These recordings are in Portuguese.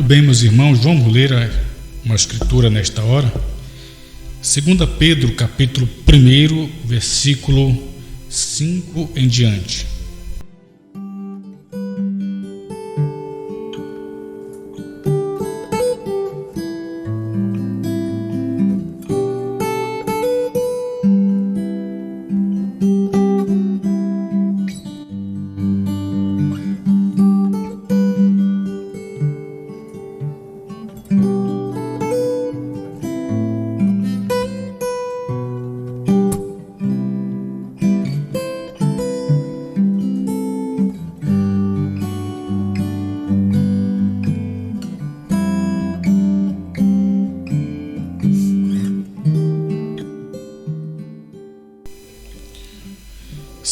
bem, meus irmãos, vamos ler uma escritura nesta hora. 2 Pedro, capítulo 1, versículo 5 em diante.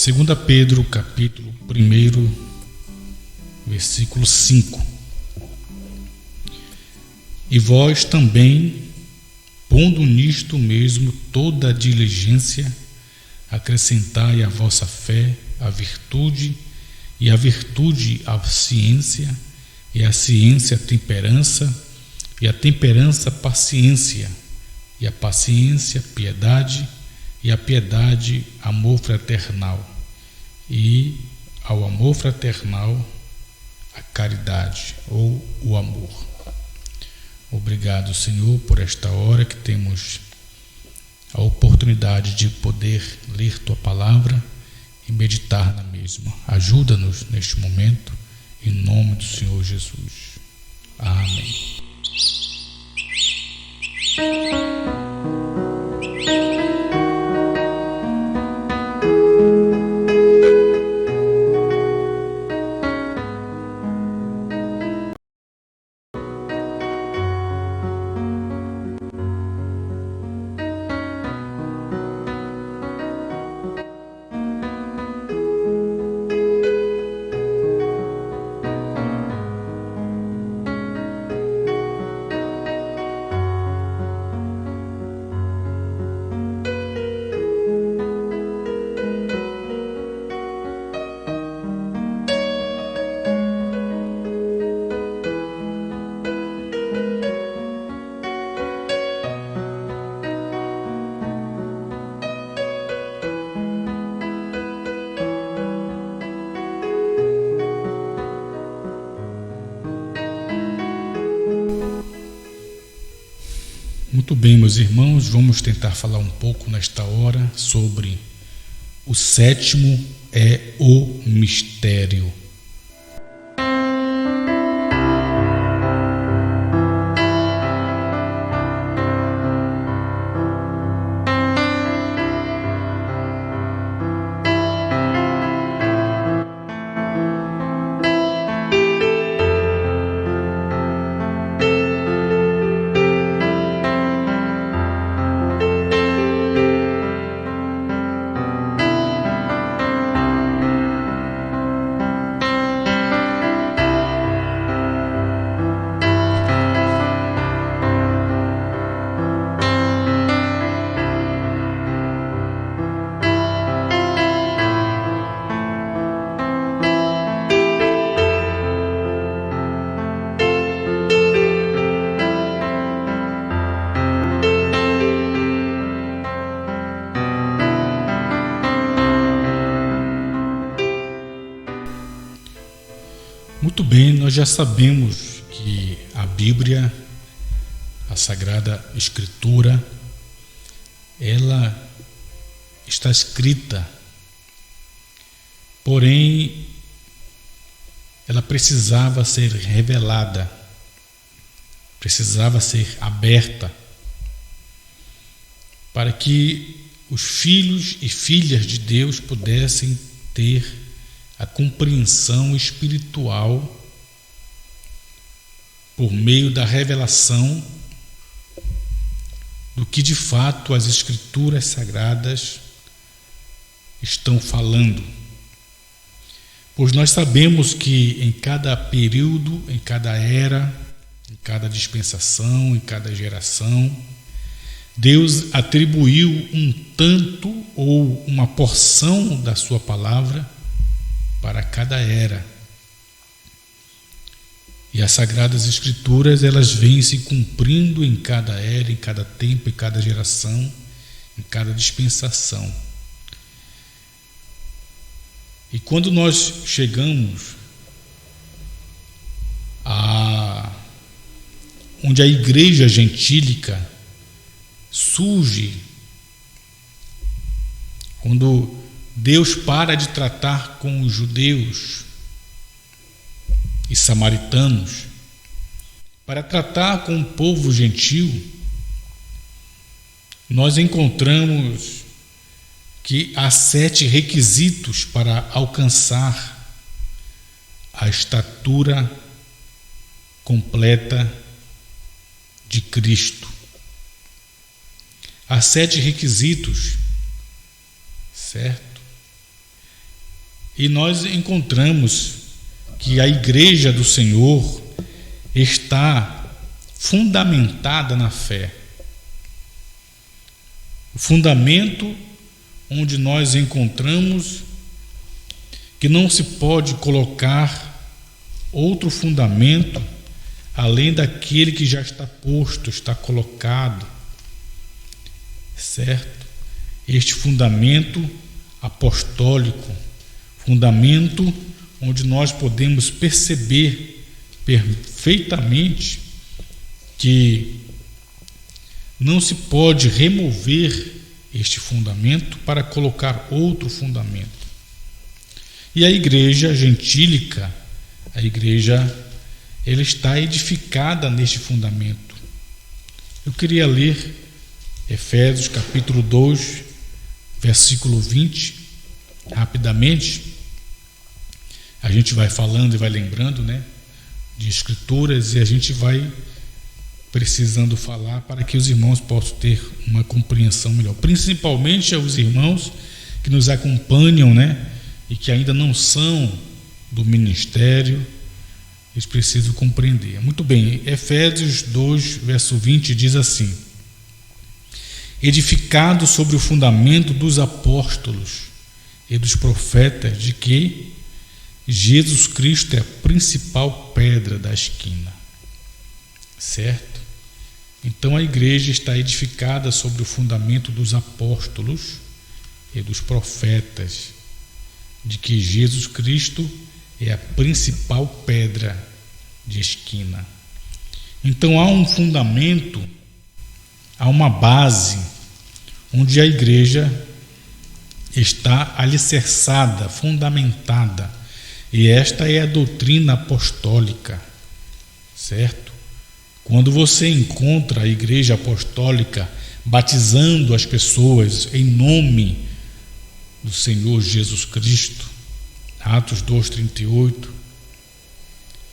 Segunda Pedro, capítulo 1, versículo 5. E vós também, pondo nisto mesmo toda a diligência, acrescentai à vossa fé a virtude, e a virtude a ciência, e a ciência a temperança, e a temperança a paciência, e a paciência a piedade, e a piedade amor fraternal, e ao amor fraternal a caridade ou o amor. Obrigado, Senhor, por esta hora que temos a oportunidade de poder ler Tua Palavra e meditar na mesma. Ajuda-nos neste momento, em nome do Senhor Jesus. Amém. Muito bem, meus irmãos, vamos tentar falar um pouco nesta hora sobre o sétimo é o mistério. Muito bem, nós já sabemos que a Bíblia, a Sagrada Escritura, ela está escrita, porém, ela precisava ser revelada, precisava ser aberta, para que os filhos e filhas de Deus pudessem ter a compreensão espiritual por meio da revelação do que de fato as Escrituras Sagradas estão falando. Pois nós sabemos que em cada período, em cada era, em cada dispensação, em cada geração, Deus atribuiu um tanto ou uma porção da sua palavra para cada era. E as Sagradas Escrituras, elas vêm se cumprindo em cada era, em cada tempo, em cada geração, em cada dispensação. E quando nós chegamos onde a igreja gentílica surge, quando Deus para de tratar com os judeus e samaritanos para tratar com o povo gentil, nós encontramos que há 7 requisitos para alcançar a estatura completa de Cristo. Há 7 requisitos, certo? E nós encontramos que a igreja do Senhor está fundamentada na fé. O fundamento onde nós encontramos que não se pode colocar outro fundamento além daquele que já está posto, está colocado, certo? Este fundamento apostólico, fundamento onde nós podemos perceber perfeitamente que não se pode remover este fundamento para colocar outro fundamento. E a igreja gentílica, a igreja, ela está edificada neste fundamento. Eu queria ler Efésios capítulo 2, versículo 20, rapidamente. A gente vai falando e vai lembrando, de escrituras, e a gente vai precisando falar para que os irmãos possam ter uma compreensão melhor, principalmente aos irmãos que nos acompanham, e que ainda não são do ministério, eles precisam compreender. Muito bem, Efésios 2, verso 20 diz assim: edificado sobre o fundamento dos apóstolos e dos profetas, de que Jesus Cristo é a principal pedra da esquina. Certo? Então a igreja está edificada sobre o fundamento dos apóstolos e dos profetas, de que Jesus Cristo é a principal pedra de esquina. Então há um fundamento, há uma base onde a igreja está alicerçada, fundamentada, e esta é a doutrina apostólica, certo? Quando você encontra a igreja apostólica batizando as pessoas em nome do Senhor Jesus Cristo, Atos 2:38,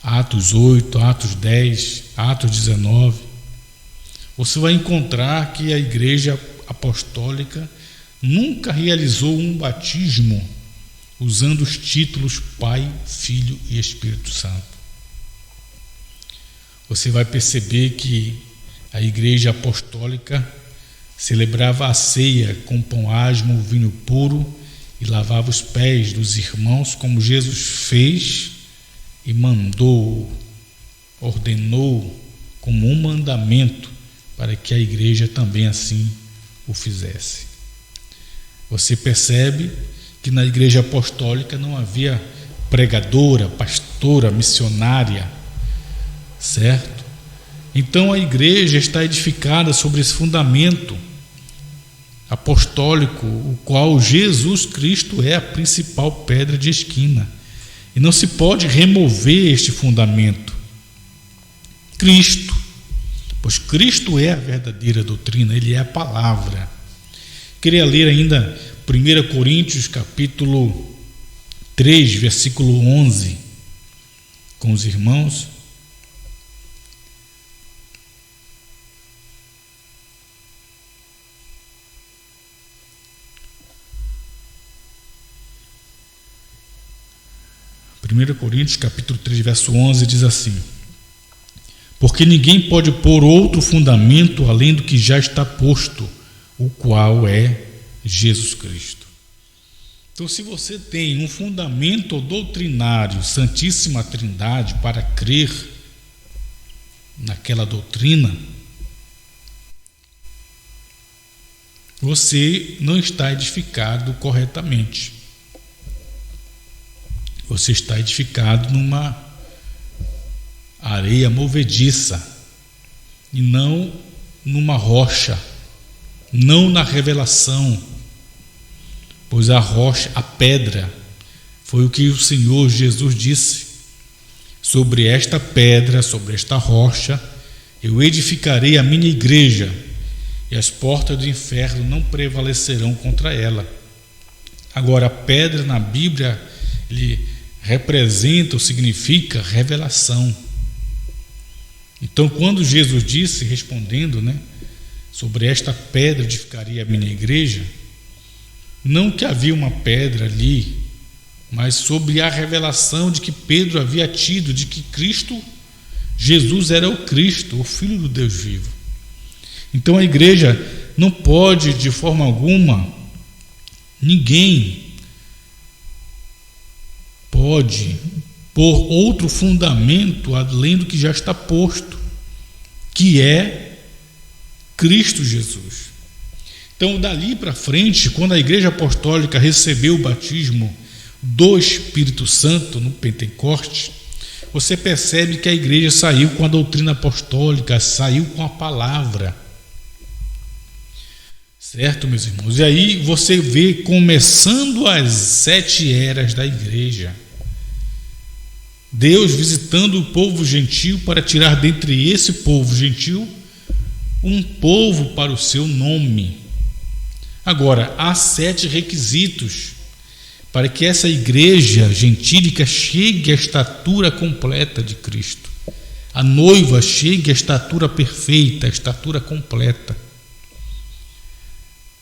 Atos 8, Atos 10, Atos 19, você vai encontrar que a igreja apostólica nunca realizou um batismo usando os títulos Pai, Filho e Espírito Santo. Você vai perceber que a igreja apostólica celebrava a ceia com pão asmo, vinho puro, e lavava os pés dos irmãos, como Jesus fez e mandou, ordenou como um mandamento para que a igreja também assim o fizesse. Você percebe que na igreja apostólica não havia pregadora, pastora, missionária, certo? Então a igreja está edificada sobre esse fundamento apostólico, o qual Jesus Cristo é a principal pedra de esquina, e não se pode remover este fundamento. Cristo, pois Cristo é a verdadeira doutrina, Ele é a palavra. Queria ler ainda 1 Coríntios capítulo 3, versículo 11 com os irmãos. Primeiro Coríntios capítulo 3, verso 11 diz assim: porque ninguém pode pôr outro fundamento além do que já está posto, o qual é Jesus Cristo. Então, se você tem um fundamento doutrinário, Santíssima Trindade, para crer naquela doutrina, você não está edificado corretamente. Você está edificado numa areia movediça e não numa rocha, não na revelação, pois a rocha, a pedra, foi o que o Senhor Jesus disse: sobre esta pedra, sobre esta rocha, eu edificarei a minha igreja, e as portas do inferno não prevalecerão contra ela. Agora, a pedra na Bíblia, ele representa ou significa revelação. Então, quando Jesus disse, respondendo, sobre esta pedra edificaria a minha igreja, não que havia uma pedra ali, mas sobre a revelação de que Pedro havia tido, de que Cristo, Jesus era o Cristo, o Filho do Deus vivo. Então a igreja não pode, de forma alguma, ninguém pode pôr outro fundamento além do que já está posto, que é Cristo Jesus. Então, dali para frente, quando a Igreja Apostólica recebeu o batismo do Espírito Santo no Pentecostes, você percebe que a igreja saiu com a doutrina apostólica, saiu com a palavra. Certo, meus irmãos? E aí você vê começando as 7 eras da igreja, Deus visitando o povo gentil para tirar dentre esse povo gentil um povo para o seu nome. Agora, há 7 requisitos para que essa igreja gentílica chegue à estatura completa de Cristo. A noiva chegue à estatura perfeita, à estatura completa.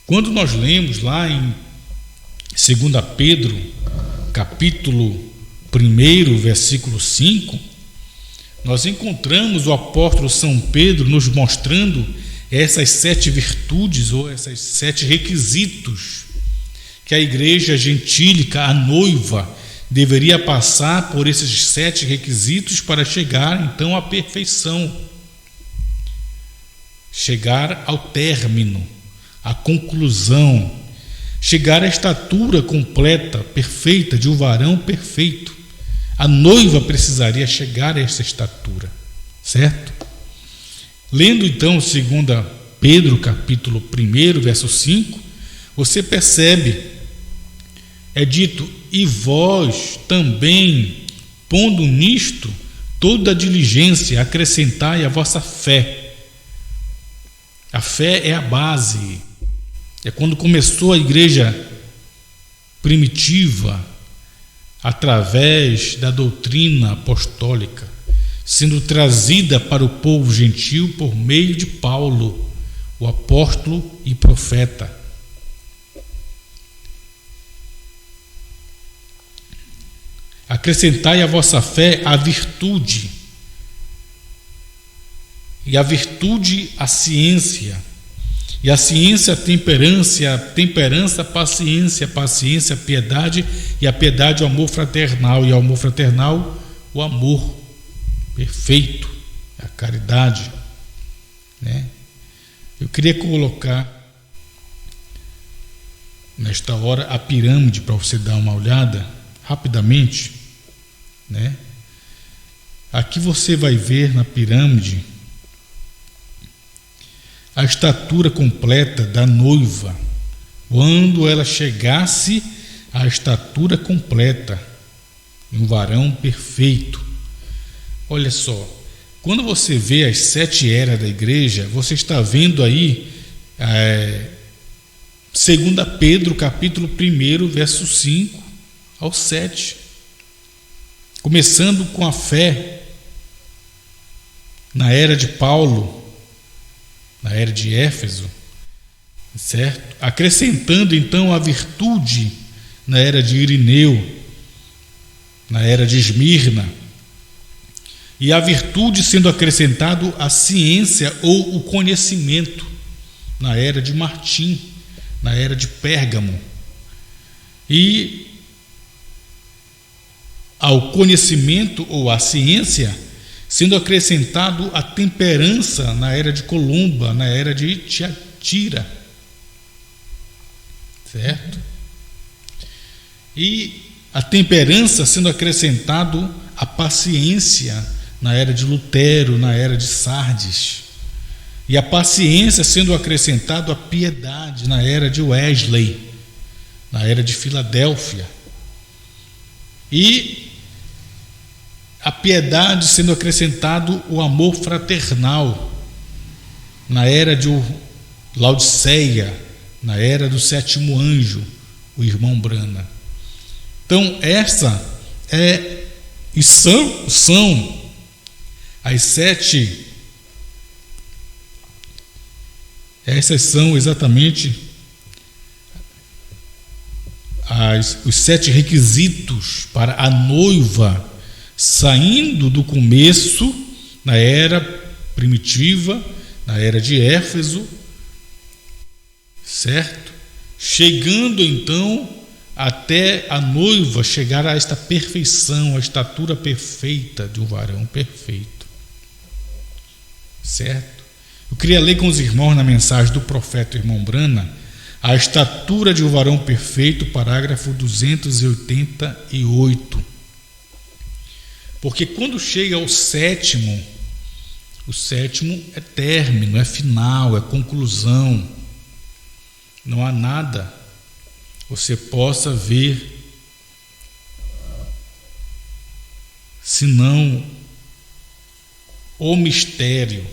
Quando nós lemos lá em 2 Pedro, capítulo 1, versículo 5, nós encontramos o apóstolo São Pedro nos mostrando essas 7 virtudes ou esses 7 requisitos que a igreja gentílica, a noiva, deveria passar por esses 7 requisitos para chegar então à perfeição, chegar ao término, à conclusão, chegar à estatura completa, perfeita, de um varão perfeito. A noiva precisaria chegar a essa estatura, certo? Lendo então 2 Pedro, capítulo 1, verso 5, você percebe, é dito: e vós também, pondo nisto toda a diligência, acrescentai a vossa fé. A fé é a base, é quando começou a igreja primitiva, através da doutrina apostólica, sendo trazida para o povo gentil por meio de Paulo, o apóstolo e profeta. Acrescentai à vossa fé a virtude, e a virtude a ciência, e a ciência a temperança a paciência, a paciência a piedade, e a piedade o amor fraternal, e ao amor fraternal o amor perfeito, a caridade, Eu queria colocar nesta hora a pirâmide para você dar uma olhada rapidamente, Aqui você vai ver na pirâmide a estatura completa da noiva, quando ela chegasse à estatura completa, um varão perfeito. Olha só, quando você vê as 7 eras da igreja, você está vendo aí 2 Pedro, capítulo 1, verso 5 ao 7. Começando com a fé na era de Paulo, na era de Éfeso, certo? Acrescentando então a virtude na era de Irineu, na era de Esmirna, e a virtude sendo acrescentado a ciência ou o conhecimento na era de Martim, na era de Pérgamo, e ao conhecimento ou à ciência sendo acrescentado a temperança na era de Columba, na era de Tiatira, certo? E a temperança sendo acrescentado a paciência na era de Lutero, na era de Sardes, e a paciência sendo acrescentado a piedade na era de Wesley, na era de Filadélfia, e a piedade sendo acrescentado o amor fraternal na era de Laodiceia, na era do sétimo anjo, o irmão Brana. Então essa e são as 7. Essas são exatamente os 7 requisitos para a noiva saindo do começo, na era primitiva, na era de Éfeso, certo? Chegando então até a noiva chegar a esta perfeição, a estatura perfeita de um varão perfeito, certo? Eu queria ler com os irmãos na mensagem do profeta irmão Brana, a estatura de um varão perfeito, parágrafo 288. Porque quando chega ao sétimo, o sétimo é término, é final, é conclusão. Não há nada você possa ver senão o mistério.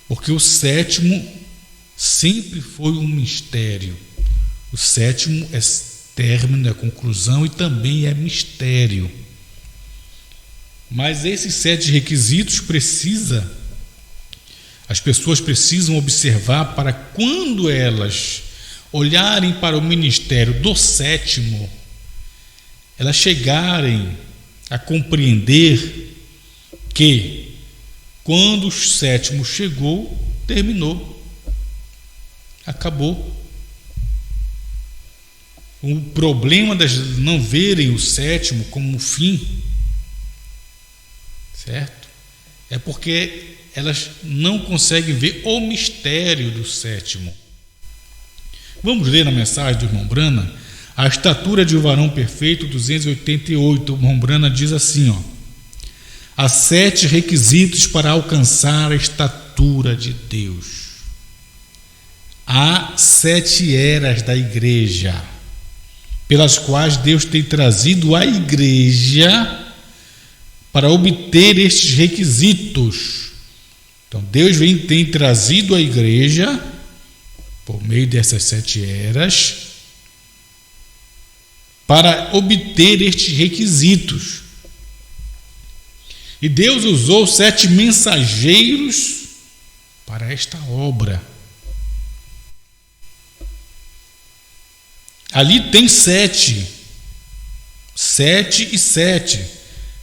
Porque o sétimo sempre foi um mistério. O sétimo é término, é conclusão e também é mistério. Mas esses 7 requisitos as pessoas precisam observar para quando elas olharem para o ministério do sétimo, elas chegarem a compreender que quando o sétimo chegou, terminou, acabou. O problema das não verem o sétimo como um fim, certo? É porque elas não conseguem ver o mistério do sétimo. Vamos ler na mensagem do irmão Brana, a estatura de um varão perfeito, 288. O irmão Brana diz assim, há 7 requisitos para alcançar a estatura de Deus. Há 7 eras da igreja, pelas quais Deus tem trazido a igreja para obter estes requisitos. Então Deus tem trazido a igreja por meio dessas 7 eras para obter estes requisitos. E Deus usou 7 mensageiros para esta obra. Ali tem 7. 7 e 7.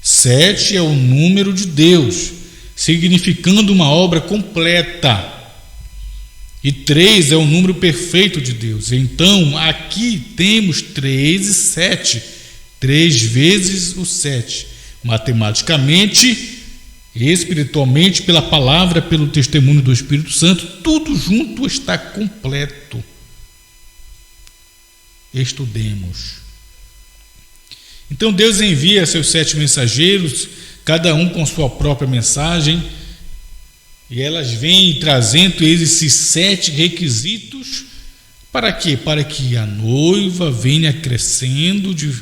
7 é o número de Deus, significando uma obra completa. E 3 é o número perfeito de Deus. Então, aqui temos 3 e 7. 3 vezes o 7. Matematicamente, espiritualmente, pela palavra, pelo testemunho do Espírito Santo, tudo junto está completo. Estudemos. Então Deus envia seus 7 mensageiros, cada um com sua própria mensagem, e elas vêm trazendo esses 7 requisitos. Para quê? Para que a noiva venha crescendo de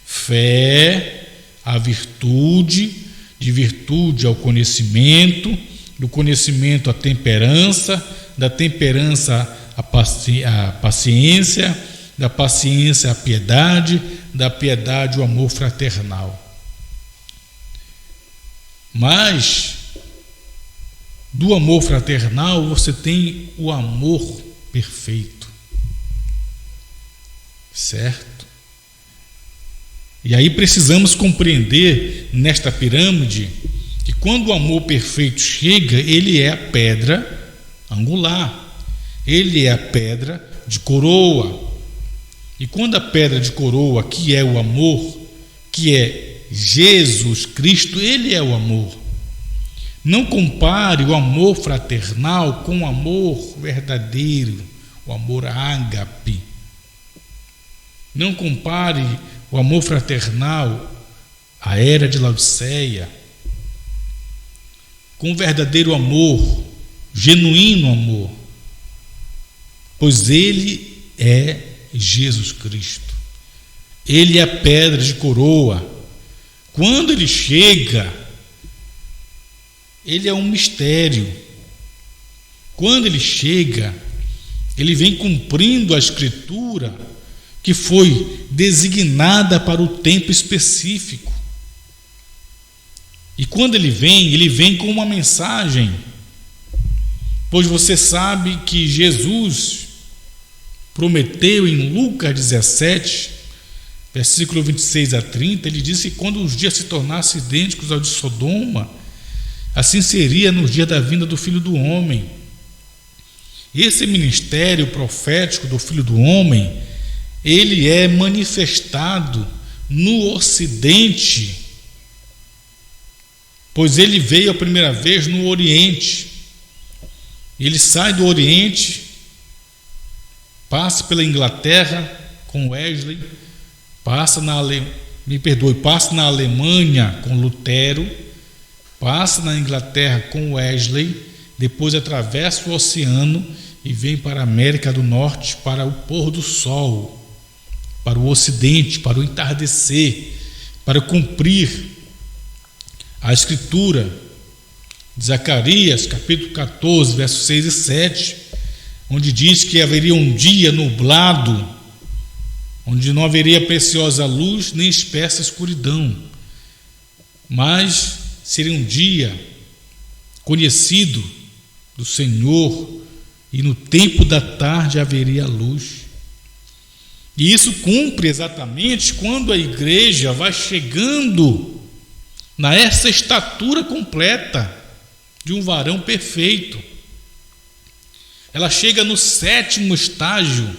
fé à virtude, de virtude ao conhecimento, do conhecimento à temperança, da temperança à paciência, da paciência à piedade, da piedade ao amor fraternal. Mas do amor fraternal você tem o amor perfeito, certo? E aí precisamos compreender nesta pirâmide que quando o amor perfeito chega, ele é a pedra angular, ele é a pedra de coroa. E quando a pedra de coroa, que é o amor, que é Jesus Cristo, ele é o amor. Não compare o amor fraternal com o amor verdadeiro, o amor ágape. Não compare o amor fraternal, a era de Laodiceia, com o verdadeiro amor, genuíno amor, pois ele é Jesus Cristo. Ele é a pedra de coroa. Quando ele chega, ele é um mistério. Quando ele chega, ele vem cumprindo a Escritura que foi designada para o tempo específico. E quando ele vem com uma mensagem, pois você sabe que Jesus prometeu em Lucas 17, versículo 26 a 30, ele disse que quando os dias se tornassem idênticos ao de Sodoma, assim seria nos dias da vinda do Filho do Homem. Esse ministério profético do Filho do Homem, ele é manifestado no Ocidente, pois ele veio a primeira vez no Oriente. Ele sai do Oriente, passa pela Inglaterra com Wesley, passa na Alemanha com Lutero, passa na Inglaterra com Wesley, depois atravessa o oceano e vem para a América do Norte, para o pôr do sol, para o Ocidente, para o entardecer, para cumprir a Escritura de Zacarias, capítulo 14, versos 6 e 7, onde diz que haveria um dia nublado, onde não haveria preciosa luz nem espessa escuridão, mas seria um dia conhecido do Senhor, e no tempo da tarde haveria luz. E isso cumpre exatamente quando a igreja vai chegando nessa estatura completa de um varão perfeito. Ela chega no 7º estágio,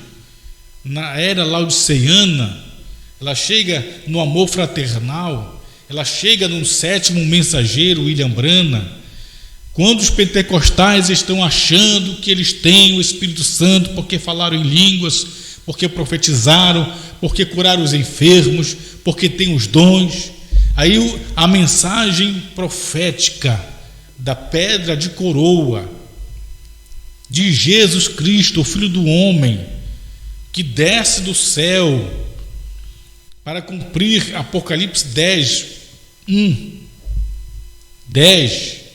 na era laodiceana, ela chega no amor fraternal, ela chega no 7º mensageiro, William Branham, quando os pentecostais estão achando que eles têm o Espírito Santo porque falaram em línguas, porque profetizaram, porque curaram os enfermos, porque têm os dons. Aí a mensagem profética da pedra de coroa de Jesus Cristo, o Filho do Homem, que desce do céu para cumprir Apocalipse 10,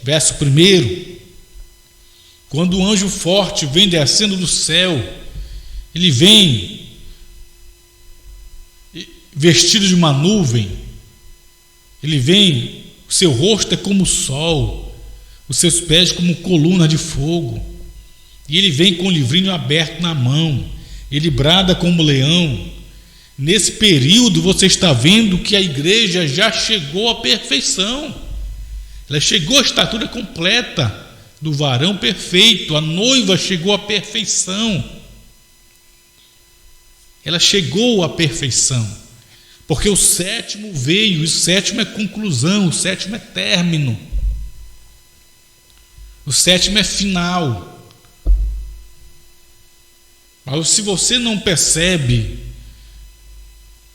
verso 1. Quando o anjo forte vem descendo do céu, ele vem vestido de uma nuvem, ele vem, o seu rosto é como o sol, os seus pés como coluna de fogo, e ele vem com o livrinho aberto na mão, ele brada como leão. Nesse período você está vendo que a igreja já chegou à perfeição, ela chegou à estatura completa do varão perfeito, a noiva chegou à perfeição, ela chegou à perfeição, porque o 7º veio, e o 7º é conclusão, o 7º é término, o 7º é final. Mas se você não percebe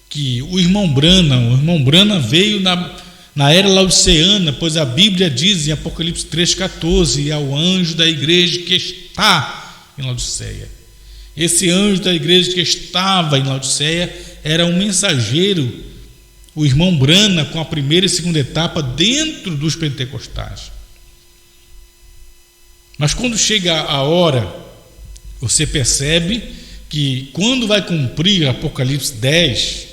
que o irmão Branham veio na era laodiceana, pois a Bíblia diz em Apocalipse 3,14, e ao anjo da igreja que está em Laodiceia. Esse anjo da igreja que estava em Laodiceia era um mensageiro, o irmão Branham, com a primeira e segunda etapa dentro dos pentecostais. Mas quando chega a hora, você percebe que quando vai cumprir Apocalipse 10,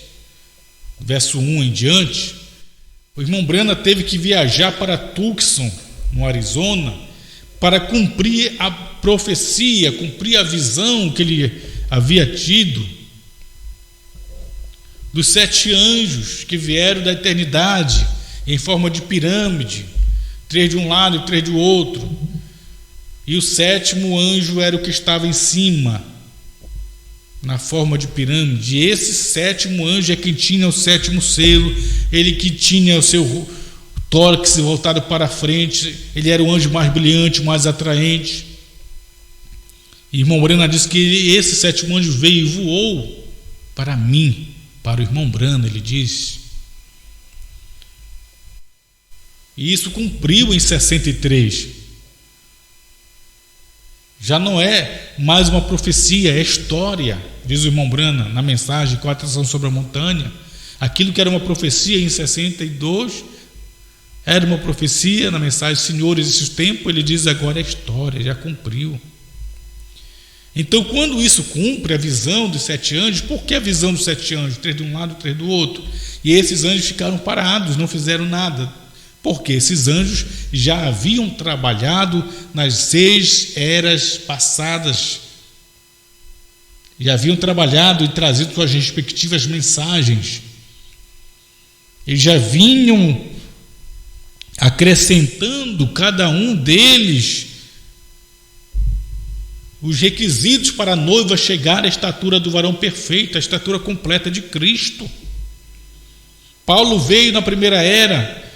verso 1 em diante, o irmão Branham teve que viajar para Tucson, no Arizona, para cumprir a profecia, cumprir a visão que ele havia tido dos 7 anjos que vieram da eternidade em forma de pirâmide, 3 de um lado e 3 do outro, e o 7º anjo era o que estava em cima, na forma de pirâmide. E esse 7º anjo é quem tinha o 7º selo, ele que tinha o seu tórax voltado para frente, ele era o anjo mais brilhante, mais atraente. E irmão Brana diz que esse sétimo anjo veio e voou para mim, para o irmão Brana, ele diz. E isso cumpriu em 63. Já não é mais uma profecia, é história, diz o irmão Brana na mensagem com a atração sobre a montanha. Aquilo que era uma profecia em 62 era uma profecia na mensagem Senhor, existe o tempo, ele diz agora é história, já cumpriu. Então, quando isso cumpre, a visão dos 7 anjos, por que a visão dos 7 anjos? 3 de um lado, 3 do outro. E esses anjos ficaram parados, não fizeram nada. Porque esses anjos já haviam trabalhado nas 6 eras passadas. Já haviam trabalhado e trazido suas respectivas mensagens. Eles já vinham acrescentando cada um deles os requisitos para a noiva chegar à estatura do varão perfeito, à estatura completa de Cristo. Paulo veio na primeira era,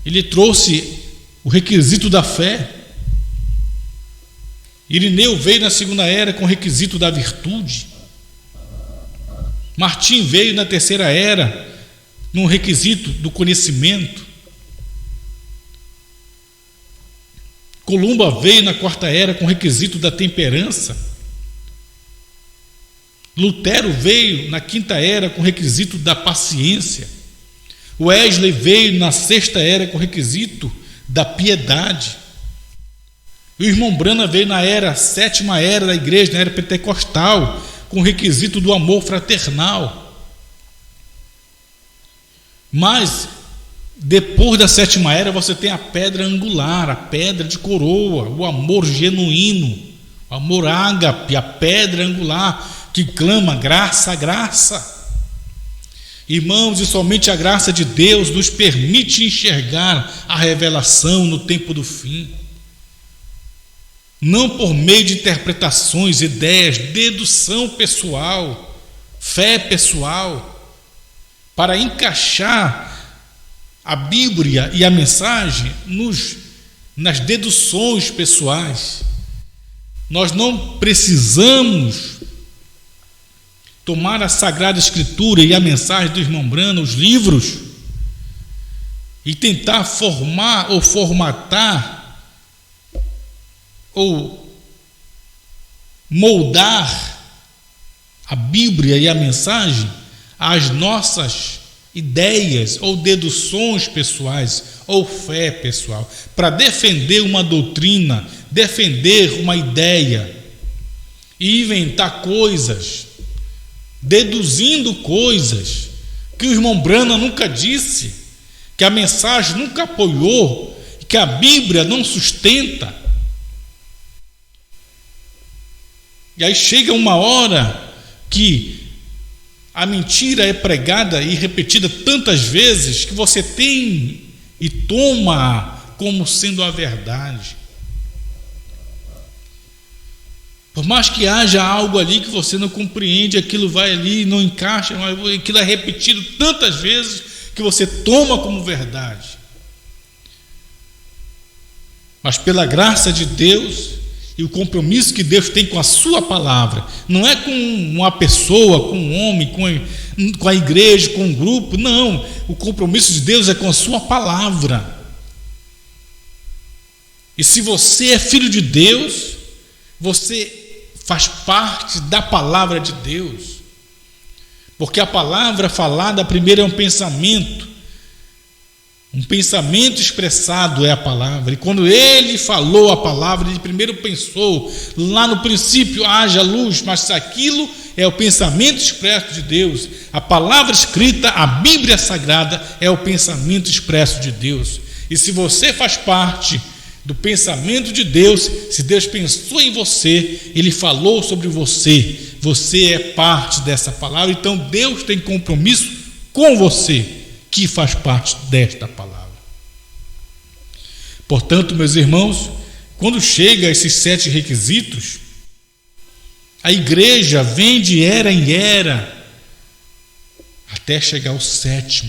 ele trouxe o requisito da fé. Irineu veio na segunda era com o requisito da virtude. Martim veio na terceira era no requisito do conhecimento. Columba veio na quarta era com o requisito da temperança. Lutero veio na quinta era com o requisito da paciência. Wesley veio na sexta era com o requisito da piedade. E o irmão Brana veio na sétima era da igreja, na era pentecostal, com o requisito do amor fraternal. Mas depois da sétima era você tem a pedra angular, a pedra de coroa, o amor genuíno, o amor ágape, a pedra angular que clama graça, graça. Irmãos, e somente a graça de Deus nos permite enxergar a revelação no tempo do fim. Não por meio de interpretações, ideias, dedução pessoal, fé pessoal, para encaixar a Bíblia e a mensagem nas deduções pessoais. Nós não precisamos tomar a Sagrada Escritura e a mensagem do irmão Brana, os livros, e tentar formar ou formatar ou moldar a Bíblia e a mensagem às nossas ideias ou deduções pessoais ou fé pessoal, para defender uma doutrina, defender uma ideia e inventar coisas, deduzindo coisas que o irmão Brana nunca disse, que a mensagem nunca apoiou, que a Bíblia não sustenta. E aí chega uma hora que a mentira é pregada e repetida tantas vezes que você tem e toma como sendo a verdade. Por mais que haja algo ali que você não compreende, aquilo vai ali, não encaixa, aquilo é repetido tantas vezes que você toma como verdade. Mas pela graça de Deus e o compromisso que Deus tem com a sua palavra, não é com uma pessoa, com um homem, com a igreja, com um grupo, não. O compromisso de Deus é com a sua palavra. E se você é filho de Deus, você faz parte da palavra de Deus. Porque a palavra falada primeiro é um pensamento expressado é a palavra. E quando ele falou a palavra, ele primeiro pensou, lá no princípio haja luz, mas aquilo é o pensamento expresso de Deus. A palavra escrita, a Bíblia Sagrada, é o pensamento expresso de Deus. E se você faz parte do pensamento de Deus, se Deus pensou em você, Ele falou sobre você, você é parte dessa palavra, então Deus tem compromisso com você, que faz parte desta palavra. Portanto, meus irmãos, quando chega a esses 7 requisitos, a igreja vem de era em era, até chegar ao 7º,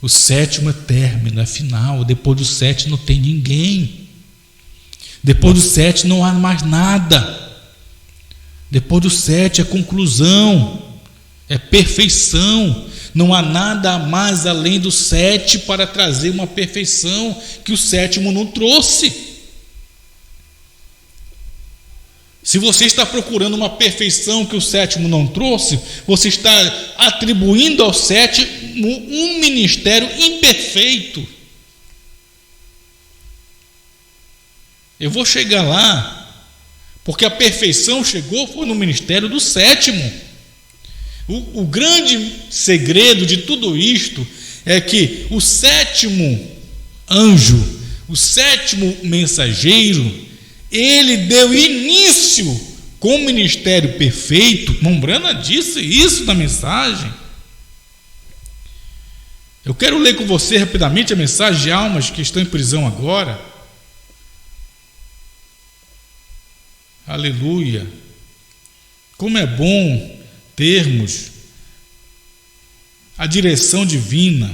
O sétimo é término, é final. Depois do 7 não tem ninguém. Depois do 7 não há mais nada. Depois do 7 é conclusão, é perfeição. Não há nada mais além do 7 para trazer uma perfeição que o sétimo não trouxe. Se você está procurando uma perfeição que o sétimo não trouxe, você está atribuindo ao sétimo um ministério imperfeito. Eu vou chegar lá, porque a perfeição chegou foi no ministério do sétimo. O grande segredo de tudo isto é que o sétimo anjo, o sétimo mensageiro, ele deu início com o ministério perfeito. Mombrana disse isso na mensagem. Eu quero ler com você rapidamente a mensagem de almas que estão em prisão agora. Aleluia! Como é bom termos a direção divina.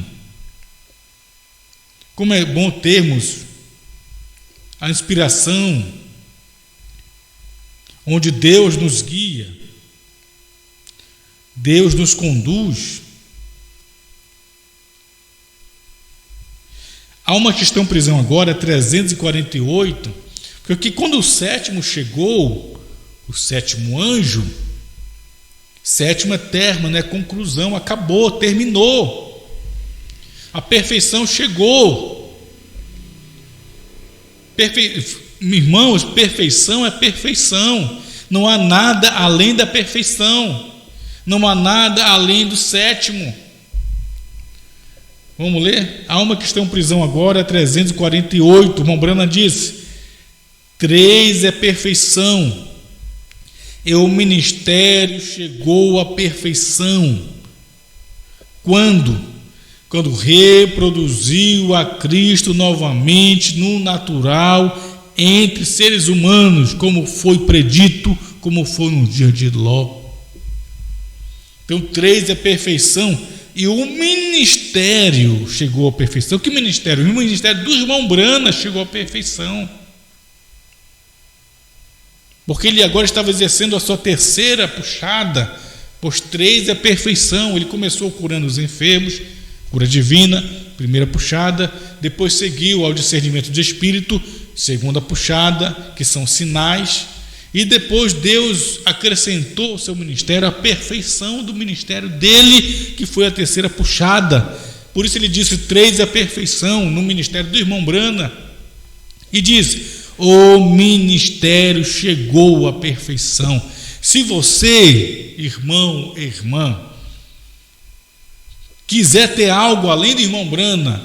Como é bom termos a inspiração, onde Deus nos guia, Deus nos conduz. Há uma questão prisão agora, 348, porque quando o sétimo chegou, o sétimo anjo, sétimo é término, é conclusão, acabou, terminou. A perfeição chegou. Irmãos, perfeição é perfeição. Não há nada além da perfeição. Não há nada além do sétimo. Vamos ler? Há uma questão prisão agora, 348. Mombrana disse: 3 é perfeição. E o ministério chegou à perfeição. Quando reproduziu a Cristo novamente no natural entre seres humanos, como foi predito, como foi no dia de Ló. Então 3 é perfeição e o ministério chegou à perfeição. Que ministério? O ministério do irmão Brana chegou à perfeição, porque ele agora estava exercendo a sua terceira puxada, pois 3 é perfeição. Ele começou curando os enfermos, cura divina, primeira puxada, depois seguiu ao discernimento de espírito, segunda puxada, que são sinais, e depois Deus acrescentou ao seu ministério a perfeição do ministério dele, que foi a terceira puxada. Por isso ele disse: 3 é a perfeição no ministério do irmão Brana, e diz: o ministério chegou à perfeição. Se você, irmão, irmã, quiser ter algo além do irmão Brana,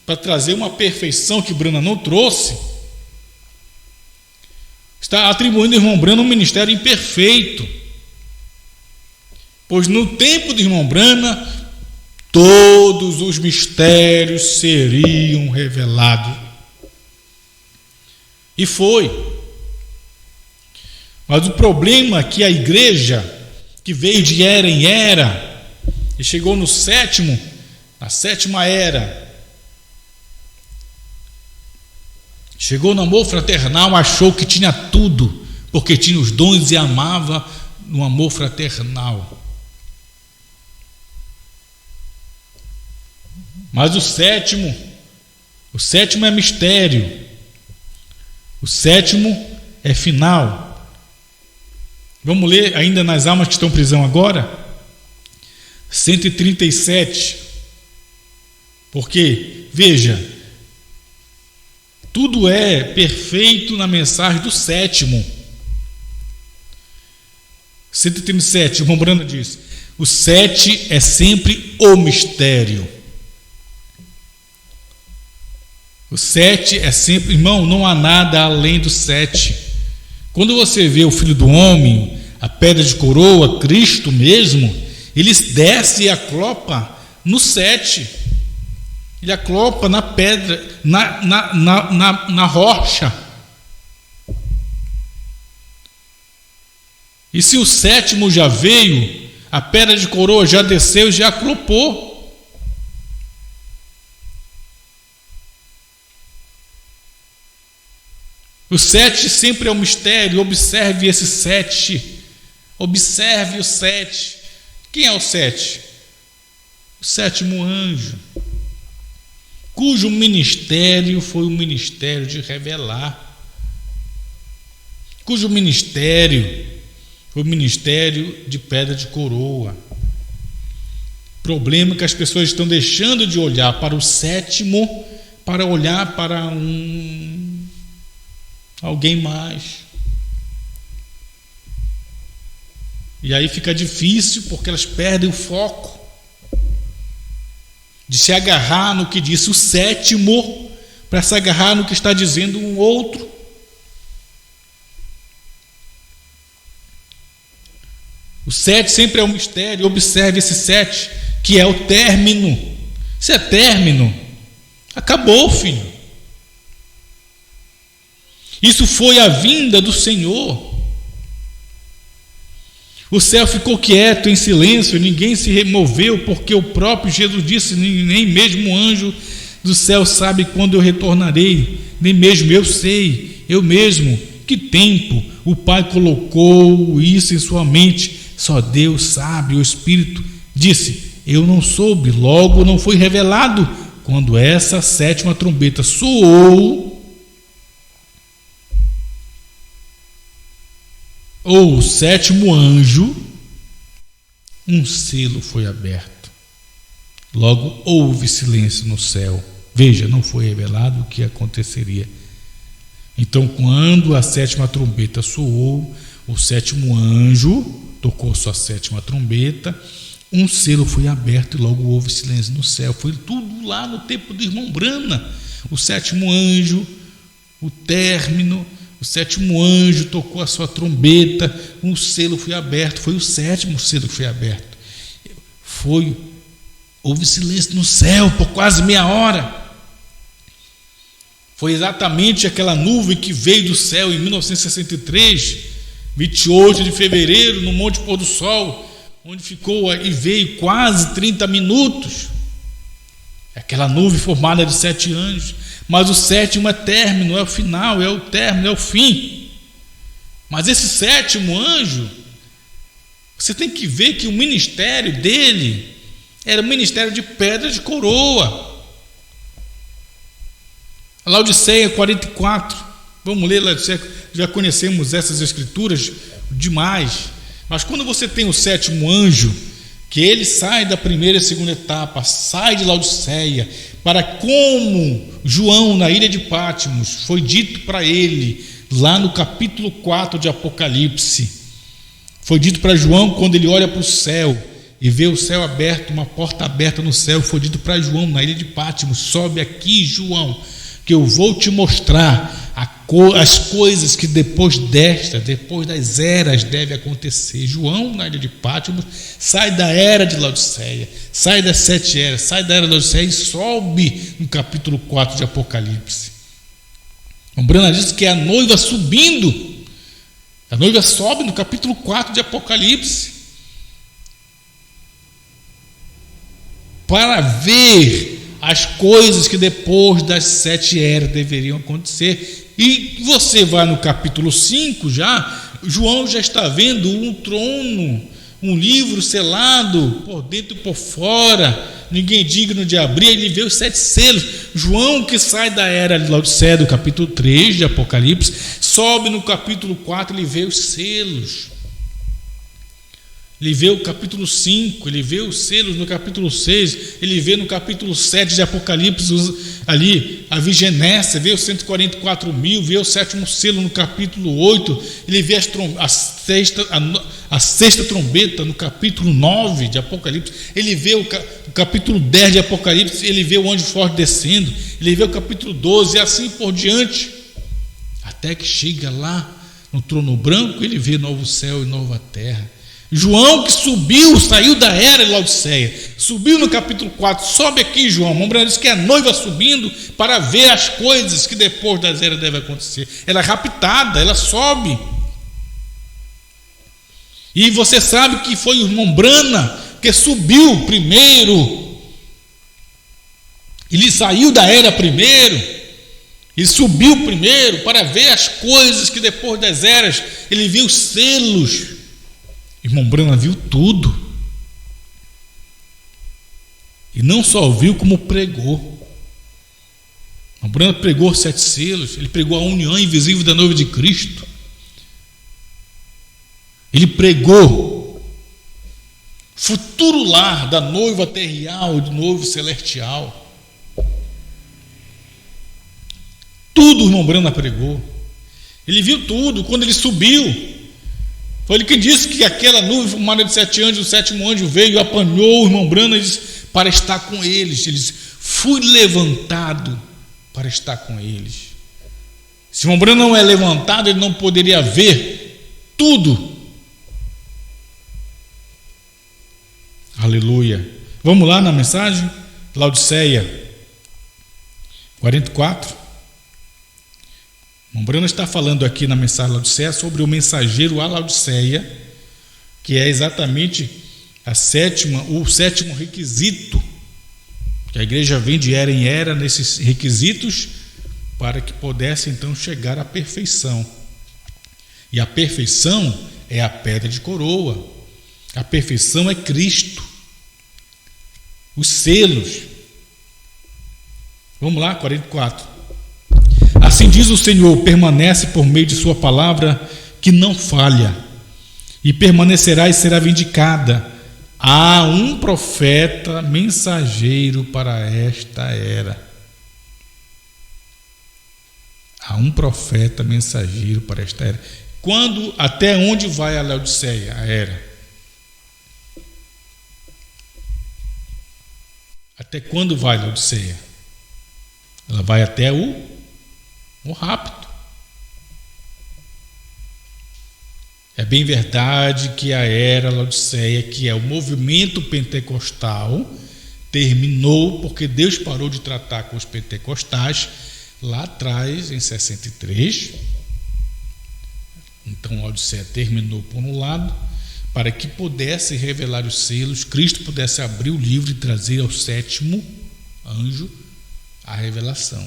para trazer uma perfeição que Brana não trouxe, está atribuindo ao irmão Brana um ministério imperfeito. Pois no tempo do irmão Brana, todos os mistérios seriam revelados. E foi. Mas o problema é que a igreja, que veio de era em era, e chegou no sétimo, na sétima era, chegou no amor fraternal, achou que tinha tudo, porque tinha os dons e amava no amor fraternal. Mas o sétimo é mistério, o sétimo é final. Vamos ler ainda nas almas que estão em prisão agora? 137, porque, veja, tudo é perfeito na mensagem do sétimo. 137, o irmão Brana diz: o 7 é sempre o mistério. O 7 é sempre, irmão, não há nada além do 7. Quando você vê o Filho do Homem, a pedra de coroa, Cristo mesmo, ele desce e aclopa no 7. Ele aclopa na pedra, na rocha. E se o sétimo já veio, a pedra de coroa já desceu e já aclopou. O 7 sempre é um mistério. Observe esse 7. Observe o 7. Quem é o 7? O sétimo anjo, cujo ministério foi o ministério de revelar, cujo ministério foi o ministério de pedra de coroa. Problema que as pessoas estão deixando de olhar para o sétimo para olhar para alguém mais. E aí fica difícil porque elas perdem o foco de se agarrar no que disse o sétimo para se agarrar no que está dizendo um outro. O 7 sempre é um mistério. Observe esse 7, que é o término. Se é término, acabou, filho. Isso foi a vinda do Senhor. O céu ficou quieto, em silêncio, ninguém se removeu, porque o próprio Jesus disse: nem mesmo o anjo do céu sabe quando eu retornarei, nem mesmo eu sei, eu mesmo. Que tempo o Pai colocou isso em sua mente? Só Deus sabe. O Espírito disse: eu não soube, logo não foi revelado. Quando essa sétima trombeta soou, ou o sétimo anjo, um selo foi aberto. Logo houve silêncio no céu. Veja, não foi revelado o que aconteceria. Então, quando a sétima trombeta soou, o sétimo anjo tocou sua sétima trombeta, um selo foi aberto e logo houve silêncio no céu. Foi tudo lá no tempo do irmão Brana. O sétimo anjo, o término. O sétimo anjo tocou a sua trombeta, um selo foi aberto. Foi o sétimo selo que foi aberto. Houve silêncio no céu por quase meia hora. Foi exatamente aquela nuvem que veio do céu em 1963, 28 de fevereiro, no Monte Pôr do Sol, onde ficou e veio quase 30 minutos. Aquela nuvem formada de 7 anjos. Mas o sétimo é término, é o final, é o término, é o fim. Mas esse sétimo anjo, você tem que ver que o ministério dele era o ministério de pedra de coroa. Laodiceia 44. Vamos ler Laodiceia. Já conhecemos essas escrituras demais. Mas quando você tem o sétimo anjo, que ele sai da primeira e segunda etapa, sai de Laodiceia, para como João na ilha de Patmos, foi dito para ele, lá no capítulo 4 de Apocalipse, foi dito para João quando ele olha para o céu e vê o céu aberto, uma porta aberta no céu, foi dito para João na ilha de Patmos: sobe aqui, João, que eu vou te mostrar as coisas que depois das eras deve acontecer. João, na ilha de Patmos, sai da era de Laodiceia, sai das 7 eras, sai da era de Laodiceia e sobe no capítulo 4 de Apocalipse. O Brana diz que é a noiva subindo, a noiva sobe no capítulo 4 de Apocalipse para ver as coisas que depois das 7 eras deveriam acontecer. E você vai no capítulo 5 já, João já está vendo um trono, um livro selado por dentro e por fora, ninguém digno de abrir. Ele vê os 7 selos. João, que sai da era de Laodiceia, do capítulo 3 de Apocalipse, sobe no capítulo 4, ele vê os selos. Ele vê o capítulo 5, ele vê os selos no capítulo 6, ele vê no capítulo 7 de Apocalipse ali a vigenésia, vê os 144 mil, vê o sétimo selo no capítulo 8, ele vê a sexta trombeta no capítulo 9 de Apocalipse, ele vê o capítulo 10 de Apocalipse, ele vê o anjo forte descendo, ele vê o capítulo 12 e assim por diante, até que chega lá no trono branco, ele vê novo céu e nova terra. João, que saiu da era de Laodiceia, subiu no capítulo 4, sobe aqui, João. Lembrando diz que é a noiva subindo para ver as coisas que depois das eras devem acontecer. Ela é raptada, ela sobe. E você sabe que foi o irmão Brana que subiu primeiro. Ele saiu da era primeiro. Ele subiu primeiro para ver as coisas que depois das eras, ele viu os selos. Irmão Branham viu tudo. E não só viu, como pregou. Irmão Branham pregou 7 selos, ele pregou a união invisível da noiva de Cristo. Ele pregou futuro lar da noiva terreal e do noivo celestial. Tudo o irmão Branham pregou. Ele viu tudo. Quando ele subiu, foi ele que disse que aquela nuvem formada de 7 anjos, o 7º anjo veio e apanhou o irmão Branham para estar com eles. Ele disse: fui levantado para estar com eles. Se o irmão Branham não é levantado, ele não poderia ver tudo. Aleluia. Vamos lá na mensagem? Laodiceia 44. O irmão Branham está falando aqui na mensagem Laodiceia sobre o mensageiro a Laodiceia, que é exatamente o 7º requisito, que a igreja vem de era em era nesses requisitos para que pudesse então chegar à perfeição. E a perfeição é a pedra de coroa. A perfeição é Cristo. Os selos. Vamos lá, 44. Assim diz o Senhor: permanece por meio de sua palavra que não falha, e permanecerá e será vindicada. Há um profeta mensageiro para esta era. Há um profeta mensageiro para esta era. Quando, até onde vai a Laodiceia, a era? Até quando vai a Laodiceia? Ela vai até o rapto. É bem verdade que a era Laodiceia, que é o movimento pentecostal, terminou porque Deus parou de tratar com os pentecostais lá atrás, em 63. Então a Laodiceia terminou por um lado, para que pudesse revelar os selos, Cristo pudesse abrir o livro e trazer ao 7º anjo a revelação.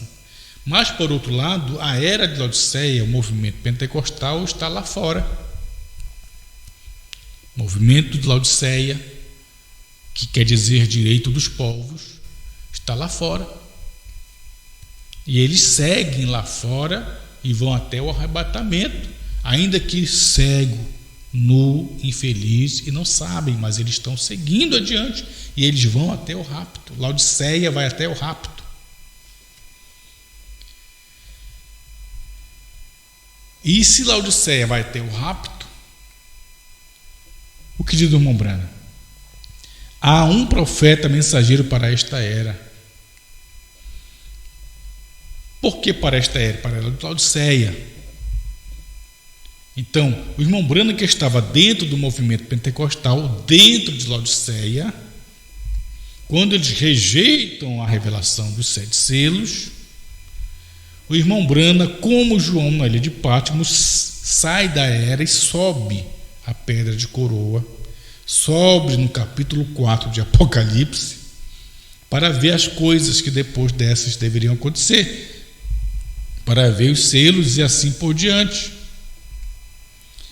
Mas, por outro lado, a era de Laodiceia, o movimento pentecostal, está lá fora. O movimento de Laodiceia, que quer dizer direito dos povos, está lá fora. E eles seguem lá fora e vão até o arrebatamento, ainda que cego, nu, infeliz, e não sabem, mas eles estão seguindo adiante e eles vão até o rapto. Laodiceia vai até o rapto. E se Laodiceia vai ter o rapto, o que diz o irmão Branham? Há um profeta mensageiro para esta era. Por que para esta era? Para a Laodiceia. Então, o irmão Branham, que estava dentro do movimento pentecostal, dentro de Laodiceia, quando eles rejeitam a revelação dos 7 selos, o irmão Branham, como João na ilha de Patmos, sai da era e sobe a pedra de coroa, sobe no capítulo 4 de Apocalipse, para ver as coisas que depois dessas deveriam acontecer, para ver os selos e assim por diante.